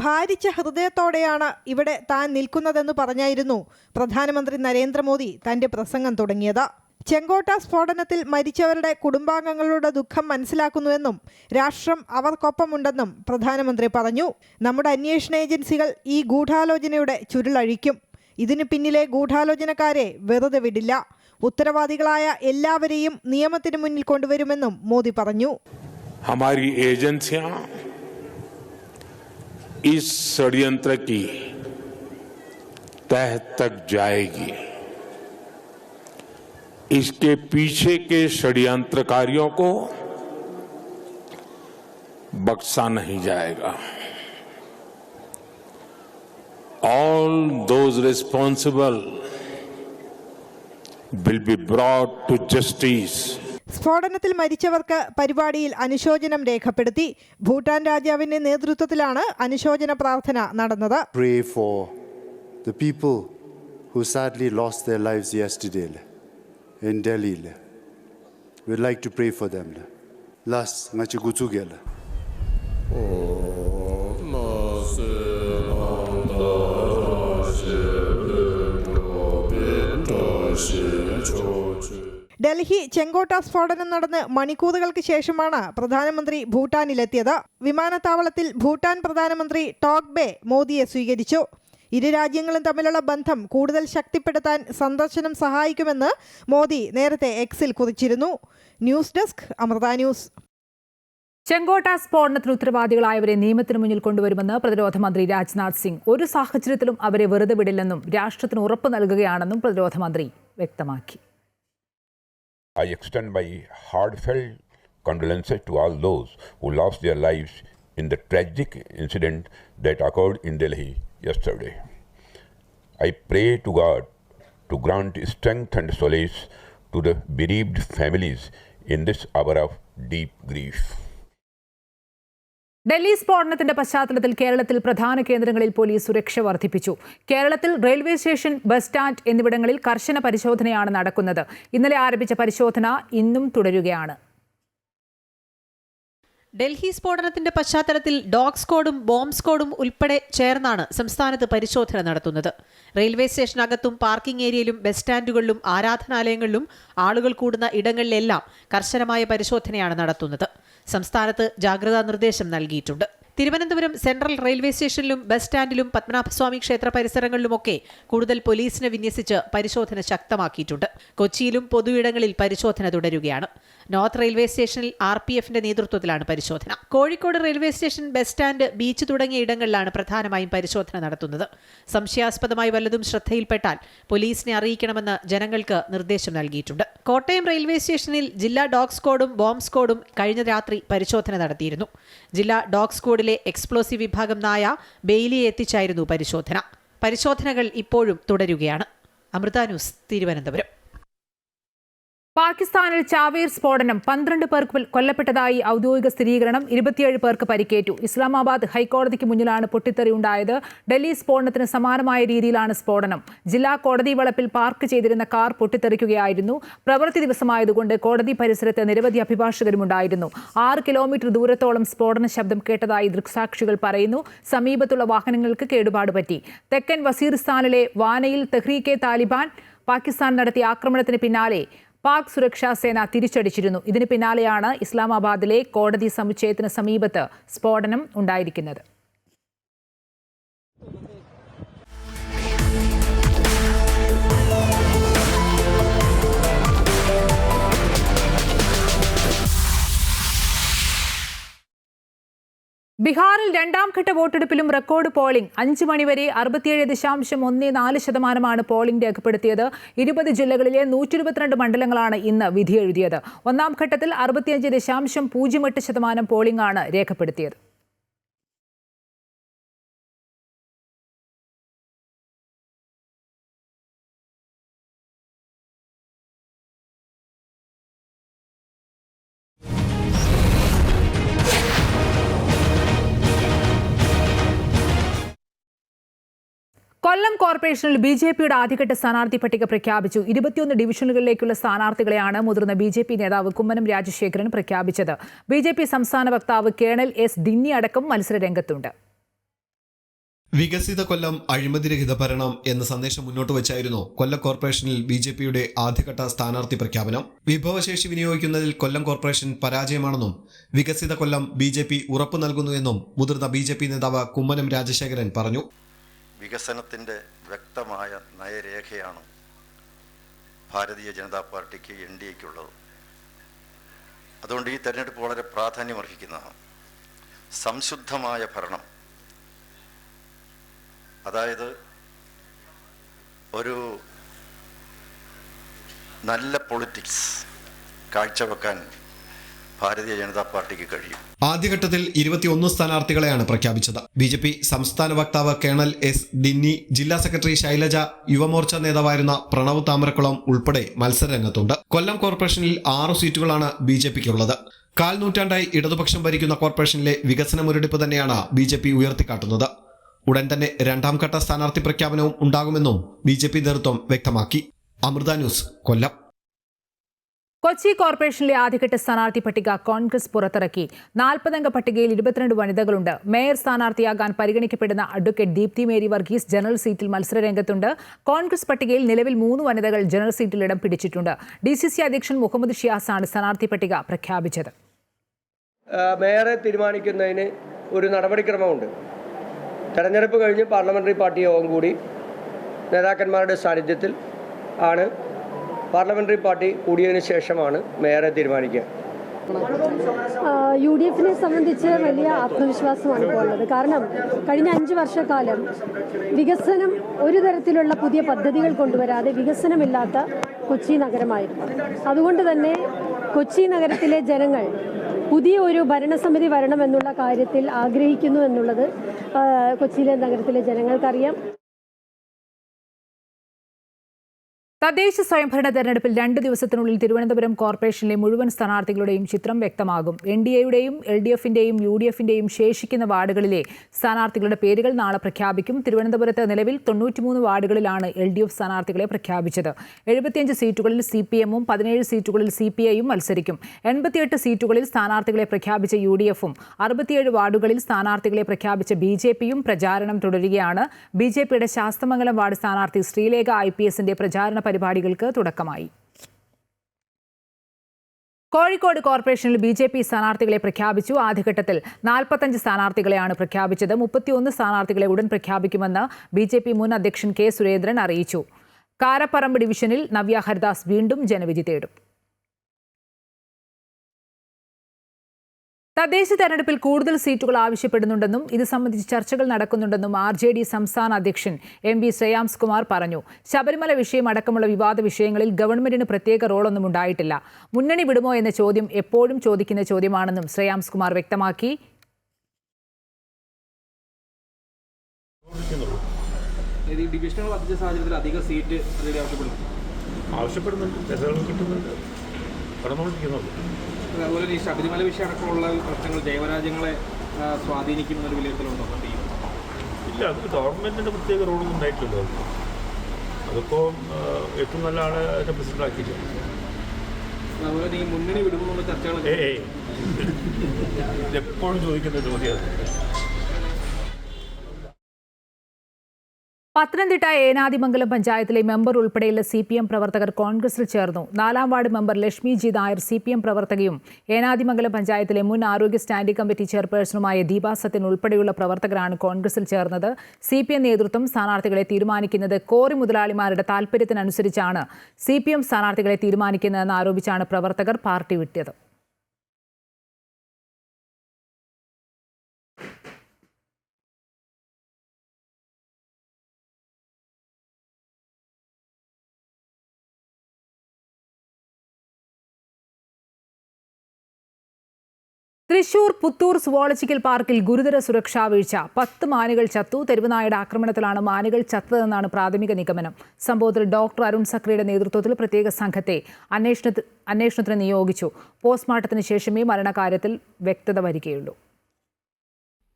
ഭാരിച്ച ഹൃദയത്തോടെയാണ് ഇവിടെ താൻ നിൽക്കുന്നതെന്ന് പറഞ്ഞായിരുന്നു പ്രധാനമന്ത്രി നരേന്ദ്രമോദി തന്റെ പ്രസംഗം തുടങ്ങിയത്. ചെങ്കോട്ട സ്ഫോടനത്തിൽ മരിച്ചവരുടെ കുടുംബാംഗങ്ങളുടെ ദുഃഖം മനസ്സിലാക്കുന്നുവെന്നും രാഷ്ട്രം അവർക്കൊപ്പമുണ്ടെന്നും പ്രധാനമന്ത്രി പറഞ്ഞു. നമ്മുടെ അന്വേഷണ ഏജൻസികൾ ഈ ഗൂഢാലോചനയുടെ ചുരുളഴിക്കും. ഇതിന് പിന്നിലെ ഗൂഢാലോചനക്കാരെ വെറുതെ വിടില്ല. ഉത്തരവാദികളായ എല്ലാവരെയും നിയമത്തിന് മുന്നിൽ കൊണ്ടുവരുമെന്നും മോദി പറഞ്ഞു. हमारी एजेंसियां इस षड्यंत्र की तह तक जाएगी। इसके पीछे के षड्यंत्रकारियों को बख्शा नहीं जाएगा। All those responsible will be brought to justice. സ്ഫോടനത്തിൽ മരിച്ചവർക്ക് പരിപാടിയിൽ അനുശോചനം രേഖപ്പെടുത്തി. ഭൂട്ടാൻ രാജാവിന്റെ നേതൃത്വത്തിലാണ് അനുശോചന പ്രാർത്ഥന നടന്നത്. Pray for the people who sadly lost their lives yesterday in Delhi. We'd like to pray for them. Last ngachigutugel. Delhi ചെങ്കോട്ട സ്ഫോടനം നടന്ന് മണിക്കൂറുകൾക്ക് ശേഷമാണ് പ്രധാനമന്ത്രി ഭൂട്ടാനിലെത്തിയത്. വിമാനത്താവളത്തിൽ ഭൂട്ടാൻ പ്രധാനമന്ത്രി ടോഗ്ബെ മോദിയെ സ്വീകരിച്ചു. ഇരു രാജ്യങ്ങളും തമ്മിലുള്ള ബന്ധം കൂടുതൽ ശക്തിപ്പെടുത്താൻ സന്ദർശനം സഹായിക്കുമെന്ന് മോദി നേരത്തെ എക്സിൽ കുറിച്ചിരുന്നു. News desk Amrita news. ചെങ്കോട്ട സ്ഫോടനത്തിന് ഉത്തരവാദികളായവരെ നിയമത്തിന് മുന്നിൽ കൊണ്ടുവരുമെന്ന് പ്രതിരോധ മന്ത്രി രാജ്നാഥ് സിംഗ്. ഒരു സാഹചര്യത്തിലും അവരെ വെറുതെ വിടില്ലെന്നും രാഷ്ട്രത്തിന് ഉറപ്പ് നൽകുകയാണെന്നും പ്രതിരോധ മന്ത്രി വ്യക്തമാക്കി. I extend my heartfelt condolences to all those who lost their lives in the tragic incident that occurred in Delhi yesterday. I pray to God to grant strength and solace to the bereaved families in this hour of deep grief. Delhi സ്ഫോടനത്തിന്റെ പശ്ചാത്തലത്തിൽ കേരളത്തിൽ പ്രധാന കേന്ദ്രങ്ങളിൽ police സുരക്ഷ വർദ്ധിപ്പിച്ചു. കേരളത്തിൽ railway station, bus stand എന്നിവിടങ്ങളിൽ കർശന പരിശോധനയാണ് നടക്കുന്നത്. ഇന്നലെ ആരംഭിച്ച പരിശോധന ഇന്നും തുടരുകയാണ്. ഡൽഹി സ്ഫോടനത്തിന്റെ പശ്ചാത്തലത്തിൽ ഡോഗ് സ്ക്വാഡും ബോംബ് സ്ക്വാഡും ഉൾപ്പെടെ ചേർന്നാണ് സംസ്ഥാനത്ത് പരിശോധന നടത്തുന്നത്. റെയിൽവേ സ്റ്റേഷനകത്തും പാർക്കിംഗ് ഏരിയയിലും ബസ് സ്റ്റാൻഡുകളിലും ആരാധനാലയങ്ങളിലും ആളുകൾ കൂടുന്ന ഇടങ്ങളിലെല്ലാം കർശനമായ പരിശോധനയാണ് നടത്തുന്നത്. സംസ്ഥാനത്ത് ജാഗ്രതാ നിർദ്ദേശം നൽകിയിട്ടുണ്ട്. തിരുവനന്തപുരം സെൻട്രൽ റെയിൽവേ സ്റ്റേഷനിലും ബസ് സ്റ്റാൻഡിലും പത്മനാഭസ്വാമി ക്ഷേത്ര പരിസരങ്ങളിലുമൊക്കെ കൂടുതൽ പോലീസിനെ വിന്യസിച്ച് പരിശോധന ശക്തമാക്കിയിട്ടുണ്ട്. കൊച്ചിയിലും പൊതുയിടങ്ങളിൽ പരിശോധന തുടരുകയാണ്. നോർത്ത് റെയിൽവേ സ്റ്റേഷനിൽ RPFന്റെ നേതൃത്വത്തിലാണ് പരിശോധന. Kozhikode railway station, bus stand, beach തുടങ്ങിയ ഇടങ്ങളിലാണ് പ്രധാനമായും പരിശോധന നടത്തുന്നത്. സംശയാസ്പദമായി വല്ലതും ശ്രദ്ധയിൽപ്പെട്ടാൽ പോലീസിനെ അറിയിക്കണമെന്ന് ജനങ്ങൾക്ക് നിർദ്ദേശം നൽകിയിട്ടുണ്ട്. കോട്ടയം റെയിൽവേ സ്റ്റേഷനിൽ ജില്ലാ ഡോഗ് സ്ക്വാഡും ബോംബ് സ്ക്വാഡും കഴിഞ്ഞ രാത്രി പരിശോധന നടത്തിയിരുന്നു. ജില്ലാ ഡോഗ് സ്ക്വാഡിലെ എക്സ്പ്ലോസീവ് വിഭാഗം നായ ബെയിലിയെ എത്തിച്ചായിരുന്നു പരിശോധന. പരിശോധനകൾ ഇപ്പോഴും തുടരുകയാണ്. അമൃത ന്യൂസ്, തിരുവനന്തപുരം. പാകിസ്ഥാനിൽ ചാവേർ സ്ഫോടനം, 12 പേർ കൊല്ലപ്പെട്ടതായി ഔദ്യോഗിക സ്ഥിരീകരണം, 27 പേർക്ക് പരിക്കേറ്റു. ഇസ്ലാമാബാദ് ഹൈക്കോടതിക്ക് മുന്നിലാണ് പൊട്ടിത്തെറിയുണ്ടായത്. ഡൽഹി സ്ഫോടനത്തിന് സമാനമായ രീതിയിലാണ് സ്ഫോടനം. ജില്ലാ കോടതി വളപ്പിൽ പാർക്ക് ചെയ്തിരുന്ന കാർ പൊട്ടിത്തെറിക്കുകയായിരുന്നു. പ്രവൃത്തി ദിവസമായതുകൊണ്ട് കോടതി പരിസരത്ത് നിരവധി അഭിഭാഷകരുമുണ്ടായിരുന്നു. 6 കിലോമീറ്റർ ദൂരത്തോളം സ്ഫോടന ശബ്ദം കേട്ടതായി ദൃക്സാക്ഷികൾ പറയുന്നു. സമീപത്തുള്ള വാഹനങ്ങൾക്ക് കേടുപാട് പറ്റി. തെക്കൻ വസീറിസ്ഥാനിലെ വാനയിൽ തെഹ്രീക്കെ താലിബാൻ പാകിസ്ഥാൻ നടത്തിയ ആക്രമണത്തിന് പിന്നാലെ പാക് സുരക്ഷാ സേന തിരിച്ചടിച്ചിരുന്നു. ഇതിന് പിന്നാലെയാണ് ഇസ്ലാമാബാദിലെ കോടതി സമുച്ചയത്തിന് സമീപത്ത് സ്ഫോടനം ഉണ്ടായിരിക്കുന്നത്. ബീഹാറിൽ രണ്ടാം ഘട്ട വോട്ടെടുപ്പിലും റെക്കോർഡ് പോളിംഗ്. 5 മണിവരെ 67.14% പോളിംഗ് രേഖപ്പെടുത്തിയത്. 20 ജില്ലകളിലെ 122 മണ്ഡലങ്ങളാണ് ഇന്ന് വിധിയെഴുതിയത്. ഒന്നാം ഘട്ടത്തിൽ 65.08% പോളിംഗ് ആണ് രേഖപ്പെടുത്തിയത്. കൊല്ലം കോർപ്പറേഷനിൽ BJPയുടെ ആദ്യഘട്ട സ്ഥാനാർത്ഥി പട്ടിക പ്രഖ്യാപിച്ചു. 21 ഡിവിഷനുകളിലേക്കുള്ള സ്ഥാനാർത്ഥികളെയാണ് മുതിർന്ന BJP നേതാവ് കുമ്മനം രാജശേഖരൻ പ്രഖ്യാപിച്ചത്. BJP സംസ്ഥാന വക്താവ് കേണൽ S. ദിന്നി അടക്കം മത്സരരംഗത്തുണ്ട്. വികസിത കൊല്ലം, അഴിമതിരഹിത ഭരണം എന്ന സന്ദേശം മുന്നോട്ട് വച്ചായിരുന്നു കൊല്ലം കോർപ്പറേഷനിൽ BJPയുടെ ആദ്യഘട്ട സ്ഥാനാർത്ഥി പ്രഖ്യാപനം. വിഭവശേഷി വിനിയോഗിക്കുന്നതിൽ കൊല്ലം കോർപ്പറേഷൻ പരാജയമാണെന്നും വികസിത കൊല്ലം BJP ഉറപ്പു നൽകുന്നുവെന്നും മുതിർന്ന BJP നേതാവ് കുമ്മനം രാജശേഖരൻ പറഞ്ഞു. വികസനത്തിൻ്റെ വ്യക്തമായ നയരേഖയാണ് ഭാരതീയ ജനതാ പാർട്ടിക്ക് NDAയ്ക്കുള്ളത്. അതുകൊണ്ട് ഈ തെരഞ്ഞെടുപ്പ് വളരെ പ്രാധാന്യമർഹിക്കുന്നതാണ്. സംശുദ്ധമായ ഭരണം, അതായത് ഒരു നല്ല പൊളിറ്റിക്സ് കാഴ്ചവെക്കാൻ ഭാരതീയ ജനതാ പാർട്ടിക്ക് കഴിയും. ആദ്യഘട്ടത്തിൽ 21 സ്ഥാനാർത്ഥികളെയാണ് പ്രഖ്യാപിച്ചത്. BJP സംസ്ഥാന വക്താവ് കേണൽ S. ദിന്നി, ജില്ലാ സെക്രട്ടറി ശൈലജ, യുവമോർച്ച നേതാവായിരുന്ന പ്രണവ് താമരക്കുളം ഉൾപ്പെടെ മത്സരരംഗത്തുണ്ട്. കൊല്ലം കോർപ്പറേഷനിൽ 6 സീറ്റുകളാണ് BJPക്കുള്ളത്. 1/4 നൂറ്റാണ്ടായി ഇടതുപക്ഷം ഭരിക്കുന്ന കോർപ്പറേഷനിലെ വികസന മുരടിപ്പ് തന്നെയാണ് BJP ഉയർത്തിക്കാട്ടുന്നത്. ഉടൻ തന്നെ രണ്ടാം ഘട്ട സ്ഥാനാർത്ഥി പ്രഖ്യാപനവും ഉണ്ടാകുമെന്നും BJP നേതൃത്വം വ്യക്തമാക്കി. അമൃത ന്യൂസ്, കൊല്ലം. കൊച്ചി കോർപ്പറേഷനിലെ ആദ്യഘട്ട സ്ഥാനാർത്ഥി പട്ടിക കോൺഗ്രസ് പുറത്തിറക്കി. 40 അംഗ പട്ടികയിൽ 22 വനിതകളുണ്ട്. മേയർ സ്ഥാനാർത്ഥിയാകാൻ പരിഗണിക്കപ്പെടുന്ന അഡ്വക്കേറ്റ് ദീപ്തി മേരി വർഗീസ് ജനറൽ സീറ്റിൽ മത്സരരംഗത്തുണ്ട്. കോൺഗ്രസ് പട്ടികയിൽ നിലവിൽ 3 വനിതകൾ ജനറൽ സീറ്റിൽ ഇടം പിടിച്ചിട്ടുണ്ട്. DCC അധ്യക്ഷൻ മുഹമ്മദ് ഷിയാസാണ് സ്ഥാനാർത്ഥി പട്ടിക പ്രഖ്യാപിച്ചത്. മേയറെ തീരുമാനിക്കുന്നതിന് ഒരു നടപടിക്രമമുണ്ട്. തെരഞ്ഞെടുപ്പ് കഴിഞ്ഞ് പാർലമെന്ററി പാർട്ടി യോഗം കൂടി നേതാക്കന്മാരുടെ സാന്നിധ്യത്തിൽ ആണ് പാർലമെന്ററി പാർട്ടി കൂടിയതിനു ശേഷമാണ് മേയറെ തീരുമാനിക്കുക. UDFനെ സംബന്ധിച്ച് വലിയ ആത്മവിശ്വാസമാണ് ഇപ്പോൾ ഉള്ളത്. കാരണം കഴിഞ്ഞ 5 വർഷക്കാലം വികസനം, ഒരു തരത്തിലുള്ള പുതിയ പദ്ധതികൾ കൊണ്ടുവരാതെ വികസനമില്ലാത്ത കൊച്ചി നഗരമായിരുന്നു. അതുകൊണ്ട് തന്നെ കൊച്ചി നഗരത്തിലെ ജനങ്ങൾ പുതിയ ഒരു ഭരണസമിതി വരണമെന്നുള്ള കാര്യത്തിൽ ആഗ്രഹിക്കുന്നു എന്നുള്ളത് കൊച്ചിയിലെ നഗരത്തിലെ ജനങ്ങൾക്കറിയാം. തദ്ദേശ സ്വയംഭരണ തെരഞ്ഞെടുപ്പിൽ 2 ദിവസത്തിനുള്ളിൽ തിരുവനന്തപുരം കോർപ്പറേഷനിലെ മുഴുവൻ സ്ഥാനാർത്ഥികളുടെയും ചിത്രം വ്യക്തമാകും. NDAയുടെയും LDFന്റെയും UDFന്റെയും ശേഷിക്കുന്ന വാർഡുകളിലെ സ്ഥാനാർത്ഥികളുടെ പേരുകൾ നാളെ പ്രഖ്യാപിക്കും. തിരുവനന്തപുരത്ത് നിലവിൽ 93 വാർഡുകളിലാണ് LDF സ്ഥാനാർത്ഥികളെ പ്രഖ്യാപിച്ചത്. 75 സീറ്റുകളിൽ CPMഉം 17 സീറ്റുകളിൽ CPIയും മത്സരിക്കും. 88 സീറ്റുകളിൽ സ്ഥാനാർത്ഥികളെ പ്രഖ്യാപിച്ച UDFഉം 67 വാർഡുകളിൽ സ്ഥാനാർത്ഥികളെ പ്രഖ്യാപിച്ച BJPയും പ്രചാരണം തുടരുകയാണ്. BJPയുടെ ശാസ്തമംഗലം വാർഡ് സ്ഥാനാർത്ഥി ശ്രീലേഖ IPSന്റെ പ്രചാരണ പരിപാടികൾക്ക് തുടക്കമായി. കോഴിക്കോട് കോർപ്പറേഷനിൽ BJP സ്ഥാനാർത്ഥികളെ പ്രഖ്യാപിച്ചു. ആദ്യഘട്ടത്തിൽ 45 സ്ഥാനാർത്ഥികളെയാണ് പ്രഖ്യാപിച്ചത്. 31 സ്ഥാനാർത്ഥികളെ ഉടൻ പ്രഖ്യാപിക്കുമെന്ന് BJP മുൻ അധ്യക്ഷൻ K. സുരേന്ദ്രൻ അറിയിച്ചു. കാരപ്പറമ്പ് ഡിവിഷനിൽ നവ്യ ഹരിദാസ് വീണ്ടും ജനവിധി തേടും. തദ്ദേശ തെരഞ്ഞെടുപ്പിൽ കൂടുതൽ സീറ്റുകൾ ആവശ്യപ്പെടുന്നുണ്ടെന്നും ഇത് സംബന്ധിച്ച് ചർച്ചകൾ നടക്കുന്നുണ്ടെന്നും RJD സംസ്ഥാന അധ്യക്ഷൻ MV ശ്രേയാംസ് കുമാർ പറഞ്ഞു. ശബരിമല വിഷയം അടക്കമുള്ള വിവാദ വിഷയങ്ങളിൽ ഗവൺമെന്റിന് പ്രത്യേക റോളൊന്നും ഉണ്ടായിട്ടില്ല. മുന്നണി വിടുമോ എന്ന ചോദ്യം എപ്പോഴും ചോദിക്കുന്ന ചോദ്യമാണെന്നും ശ്രേയാംസ് കുമാർ വ്യക്തമാക്കി. അതുപോലെ ഈ ശബരിമല വിഷയം അടക്കമുള്ള പ്രശ്നങ്ങൾ ജൈവരാജ്യങ്ങളെ സ്വാധീനിക്കുമെന്നൊരു വിലയിരുത്തലുണ്ടോ? ഇല്ല, അത് ഗവൺമെന്റിന്റെ പ്രത്യേക റോളൊന്നും ഉണ്ടായിട്ടില്ലല്ലോ. അതിപ്പോൾ ഏറ്റവും നല്ല ആളെ അതിനെ പ്രസിഡന്റ് ആക്കിയില്ല. അതുപോലെ ഈ മുന്നണി വിടുമെന്നുള്ള ചർച്ചകൾ എപ്പോഴും ചോദിക്കുന്ന ചോദ്യമാണ്. പത്തനംതിട്ട ഏനാദിമംഗലം പഞ്ചായത്തിലെ മെമ്പർ ഉൾപ്പെടെയുള്ള CPM പ്രവർത്തകർ കോൺഗ്രസിൽ ചേർന്നു. 4ാം ward member Lakshmi G Nair CPM പ്രവർത്തകയും ഏനാദിമംഗലം പഞ്ചായത്തിലെ മുൻ ആരോഗ്യ സ്റ്റാൻഡിംഗ് കമ്മിറ്റി ചെയർപേഴ്സണുമായ ദീപാ സത്യൻ ഉൾപ്പെടെയുള്ള പ്രവർത്തകരാണ് കോൺഗ്രസിൽ ചേർന്നത്. CPM നേതൃത്വം സ്ഥാനാർത്ഥികളെ തീരുമാനിക്കുന്നത് കോറി മുതലാളിമാരുടെ താൽപര്യത്തിനനുസരിച്ചാണ് CPM സ്ഥാനാർത്ഥികളെ തീരുമാനിക്കുന്നതെന്ന് ആരോപിച്ചാണ് പ്രവർത്തകർ പാർട്ടി വിട്ടത്. തൃശൂർ പുത്തൂർ സുവോളജിക്കൽ പാർക്കിൽ ഗുരുതര സുരക്ഷാ വീഴ്ച. 10 മാനുകൾ ചത്തു. തെരുവുനായുടെ ആക്രമണത്തിലാണ് മാനുകൾ ചത്തതെന്നാണ് പ്രാഥമിക നിഗമനം. സംഭവത്തിൽ ഡോക്ടർ അരുൺ സക്രിയുടെ നേതൃത്വത്തിൽ പ്രത്യേക സംഘത്തെ അന്വേഷണത്തിന് നിയോഗിച്ചു. പോസ്റ്റ്മോർട്ടത്തിന് ശേഷമേ മരണകാര്യത്തിൽ വ്യക്തത വരികയുള്ളൂ.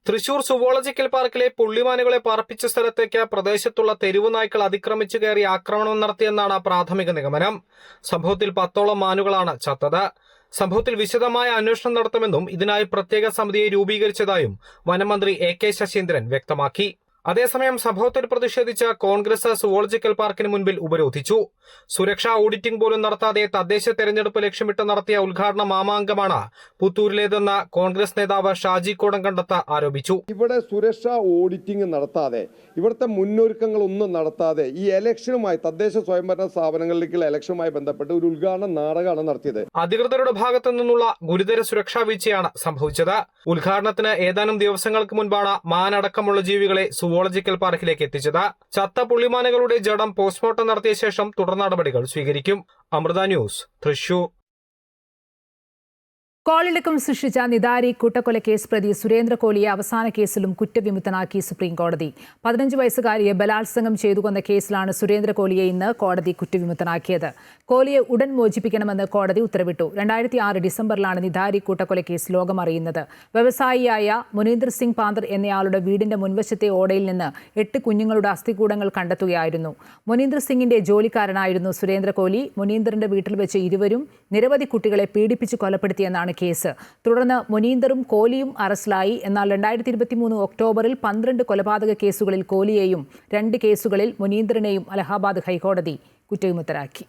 തൃശൂർ സുവോളജിക്കൽ പാർക്കിലെ പുള്ളിമാനുകളെ പാർപ്പിച്ച സ്ഥലത്തേക്ക് പ്രദേശത്തുള്ള തെരുവു നായ്ക്കൾ അതിക്രമിച്ചു കയറി ആക്രമണം നടത്തിയെന്നാണ് പ്രാഥമിക നിഗമനം. സംഭവത്തിൽ 10ഓളം മാനുകളാണ് ചത്തത്. സംഭവത്തിൽ വിശദമായ അന്വേഷണം നടത്തുമെന്നും ഇതിനായി പ്രത്യേക സമിതിയെ രൂപീകരിച്ചതായും വനമന്ത്രി AK ശശീന്ദ്രൻ വ്യക്തമാക്കി. അതേസമയം സംഭവത്തിൽ പ്രതിഷേധിച്ച് കോൺഗ്രസ് സുവോളജിക്കൽ പാർക്കിന് മുൻപിൽ ഉപരോധിച്ചു. സുരക്ഷാ ഓഡിറ്റിംഗ് പോലും നടത്താതെ തദ്ദേശ തെരഞ്ഞെടുപ്പ് ലക്ഷ്യമിട്ട് നടത്തിയ ഉദ്ഘാടന മാമാങ്കമാണ് പുത്തൂരിലേതെന്ന് കോൺഗ്രസ് നേതാവ് ഷാജി കോടംകണ്ടത്ത് ആരോപിച്ചു. ഇവിടെ സുരക്ഷാ ഓഡിറ്റിംഗ് നടത്താതെ, ഇവിടുത്തെ മുന്നൊരുക്കങ്ങളൊന്നും നടത്താതെ ഈ ഇലക്ഷനുമായി, തദ്ദേശ സ്വയംഭരണ സ്ഥാപനങ്ങളിലേക്കുള്ള ഇലക്ഷനുമായി ബന്ധപ്പെട്ട് ഒരു ഉദ്ഘാടന നാടകമാണ് നടത്തിയത്. അധികൃതരുടെ ഭാഗത്തു നിന്നുള്ള ഗുരുതര സുരക്ഷാ വീഴ്ചയാണ് സംഭവിച്ചത്. ഉദ്ഘാടനത്തിന് ഏതാനും ദിവസങ്ങൾക്ക് മുൻപാണ് മാനടക്കമുള്ള ജീവികളെ സുവോളജിക്കൽ പാർക്കിലേക്ക് എത്തിച്ചത്. ചത്ത പുള്ളിമാനുകളുടെ ജഡം പോസ്റ്റ്മോർട്ടം നടത്തിയ ശേഷം തുടർ നടപടികൾ സ്വീകരിക്കും. അമൃത ന്യൂസ്, തൃശൂർ. കോളിളക്കം സൃഷ്ടിച്ച നിദാരി കൂട്ടക്കൊലക്കേസ് പ്രതി സുരേന്ദ്ര കോലിയെ അവസാന കേസിലും കുറ്റവിമുക്തനാക്കി സുപ്രീംകോടതി. 15 വയസ്സുകാരിയെ ബലാത്സംഗം ചെയ്തു കൊന്ന കേസിലാണ് സുരേന്ദ്ര കോലിയെ ഇന്ന് കോടതി കുറ്റവിമുക്തനാക്കിയത്. കോലിയെ ഉടൻ മോചിപ്പിക്കണമെന്ന് കോടതി ഉത്തരവിട്ടു. 2006 ഡിസംബറിലാണ് നിദാരി കൂട്ടക്കൊലക്കേസ് ലോകമറിയുന്നത്. വ്യവസായിയായ മുനീന്ദർ സിംഗ് പാന്തർ എന്നയാളുടെ വീടിന്റെ മുൻവശത്തെ ഓടയിൽ നിന്ന് 8 കുഞ്ഞുങ്ങളുടെ അസ്ഥികൂടങ്ങൾ കണ്ടെത്തുകയായിരുന്നു. മുനീന്ദർ സിംഗിന്റെ ജോലിക്കാരനായിരുന്നു സുരേന്ദ്ര കോലി. മുനീന്ദറിന്റെ വീട്ടിൽ വെച്ച് ഇരുവരും നിരവധി കുട്ടികളെ പീഡിപ്പിച്ച് കൊലപ്പെടുത്തിയെന്നാണ് കേസ്. തുടർന്ന് മുനീന്ദറും കോലിയും അറസ്റ്റിലായി. എന്നാൽ 2023 ഒക്ടോബറിൽ 12 കൊലപാതക കേസുകളിൽ കോലിയെയും 2 കേസുകളിൽ മുനീന്ദറിനെയും അലഹാബാദ് ഹൈക്കോടതി കുറ്റവിമുക്തരാക്കി.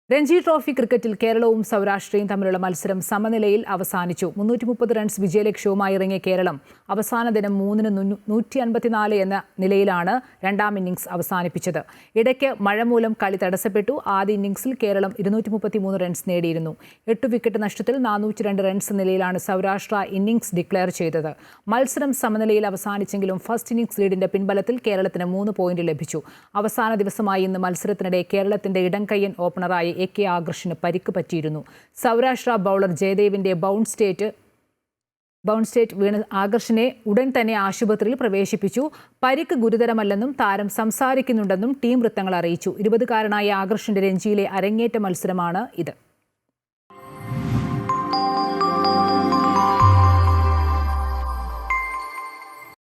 രഞ്ജി ട്രോഫി ക്രിക്കറ്റിൽ കേരളവും സൗരാഷ്ട്രയും തമ്മിലുള്ള മത്സരം സമനിലയിൽ അവസാനിച്ചു. 330 റൺസ് വിജയലക്ഷ്യവുമായി ഇറങ്ങിയ കേരളം അവസാന ദിനം 3-154 എന്ന നിലയിലാണ് രണ്ടാം ഇന്നിംഗ്സ് അവസാനിപ്പിച്ചത്. ഇടയ്ക്ക് മഴ മൂലം കളി തടസ്സപ്പെട്ടു. ആദ്യ ഇന്നിംഗ്സിൽ കേരളം 233 റൺസ് നേടിയിരുന്നു. 8 വിക്കറ്റ് നഷ്ടത്തിൽ 402 റൺസ് നിലയിലാണ് സൗരാഷ്ട്ര ഇന്നിംഗ്സ് ഡിക്ലെയർ ചെയ്തത്. മത്സരം സമനിലയിൽ അവസാനിച്ചെങ്കിലും ഫസ്റ്റ് ഇന്നിംഗ്സ് ലീഡിന്റെ പിൻബലത്തിൽ കേരളത്തിന് 3 പോയിന്റ് ലഭിച്ചു. അവസാന ദിവസമായി ഇന്ന് മത്സരത്തിനിടെ കേരളത്തിന്റെ ഇടംകയ്യൻ ഓപ്പണറായി AK ആകർഷിന് പരിക്ക് പറ്റിയിരുന്നു. സൗരാഷ്ട്ര ബൗളർ ജയദേവിന്റെ ബൗൺസ് സ്റ്റേറ്റ് വീണ് ആകർഷിനെ ഉടൻ തന്നെ ആശുപത്രിയിൽ പ്രവേശിപ്പിച്ചു. പരിക്ക് ഗുരുതരമല്ലെന്നും താരം സംസാരിക്കുന്നുണ്ടെന്നും ടീം വൃത്തങ്ങൾ അറിയിച്ചു. 20-കാരനായ ആകർഷിന്റെ രഞ്ജിയിലെ അരങ്ങേറ്റ മത്സരമാണ് ഇത്.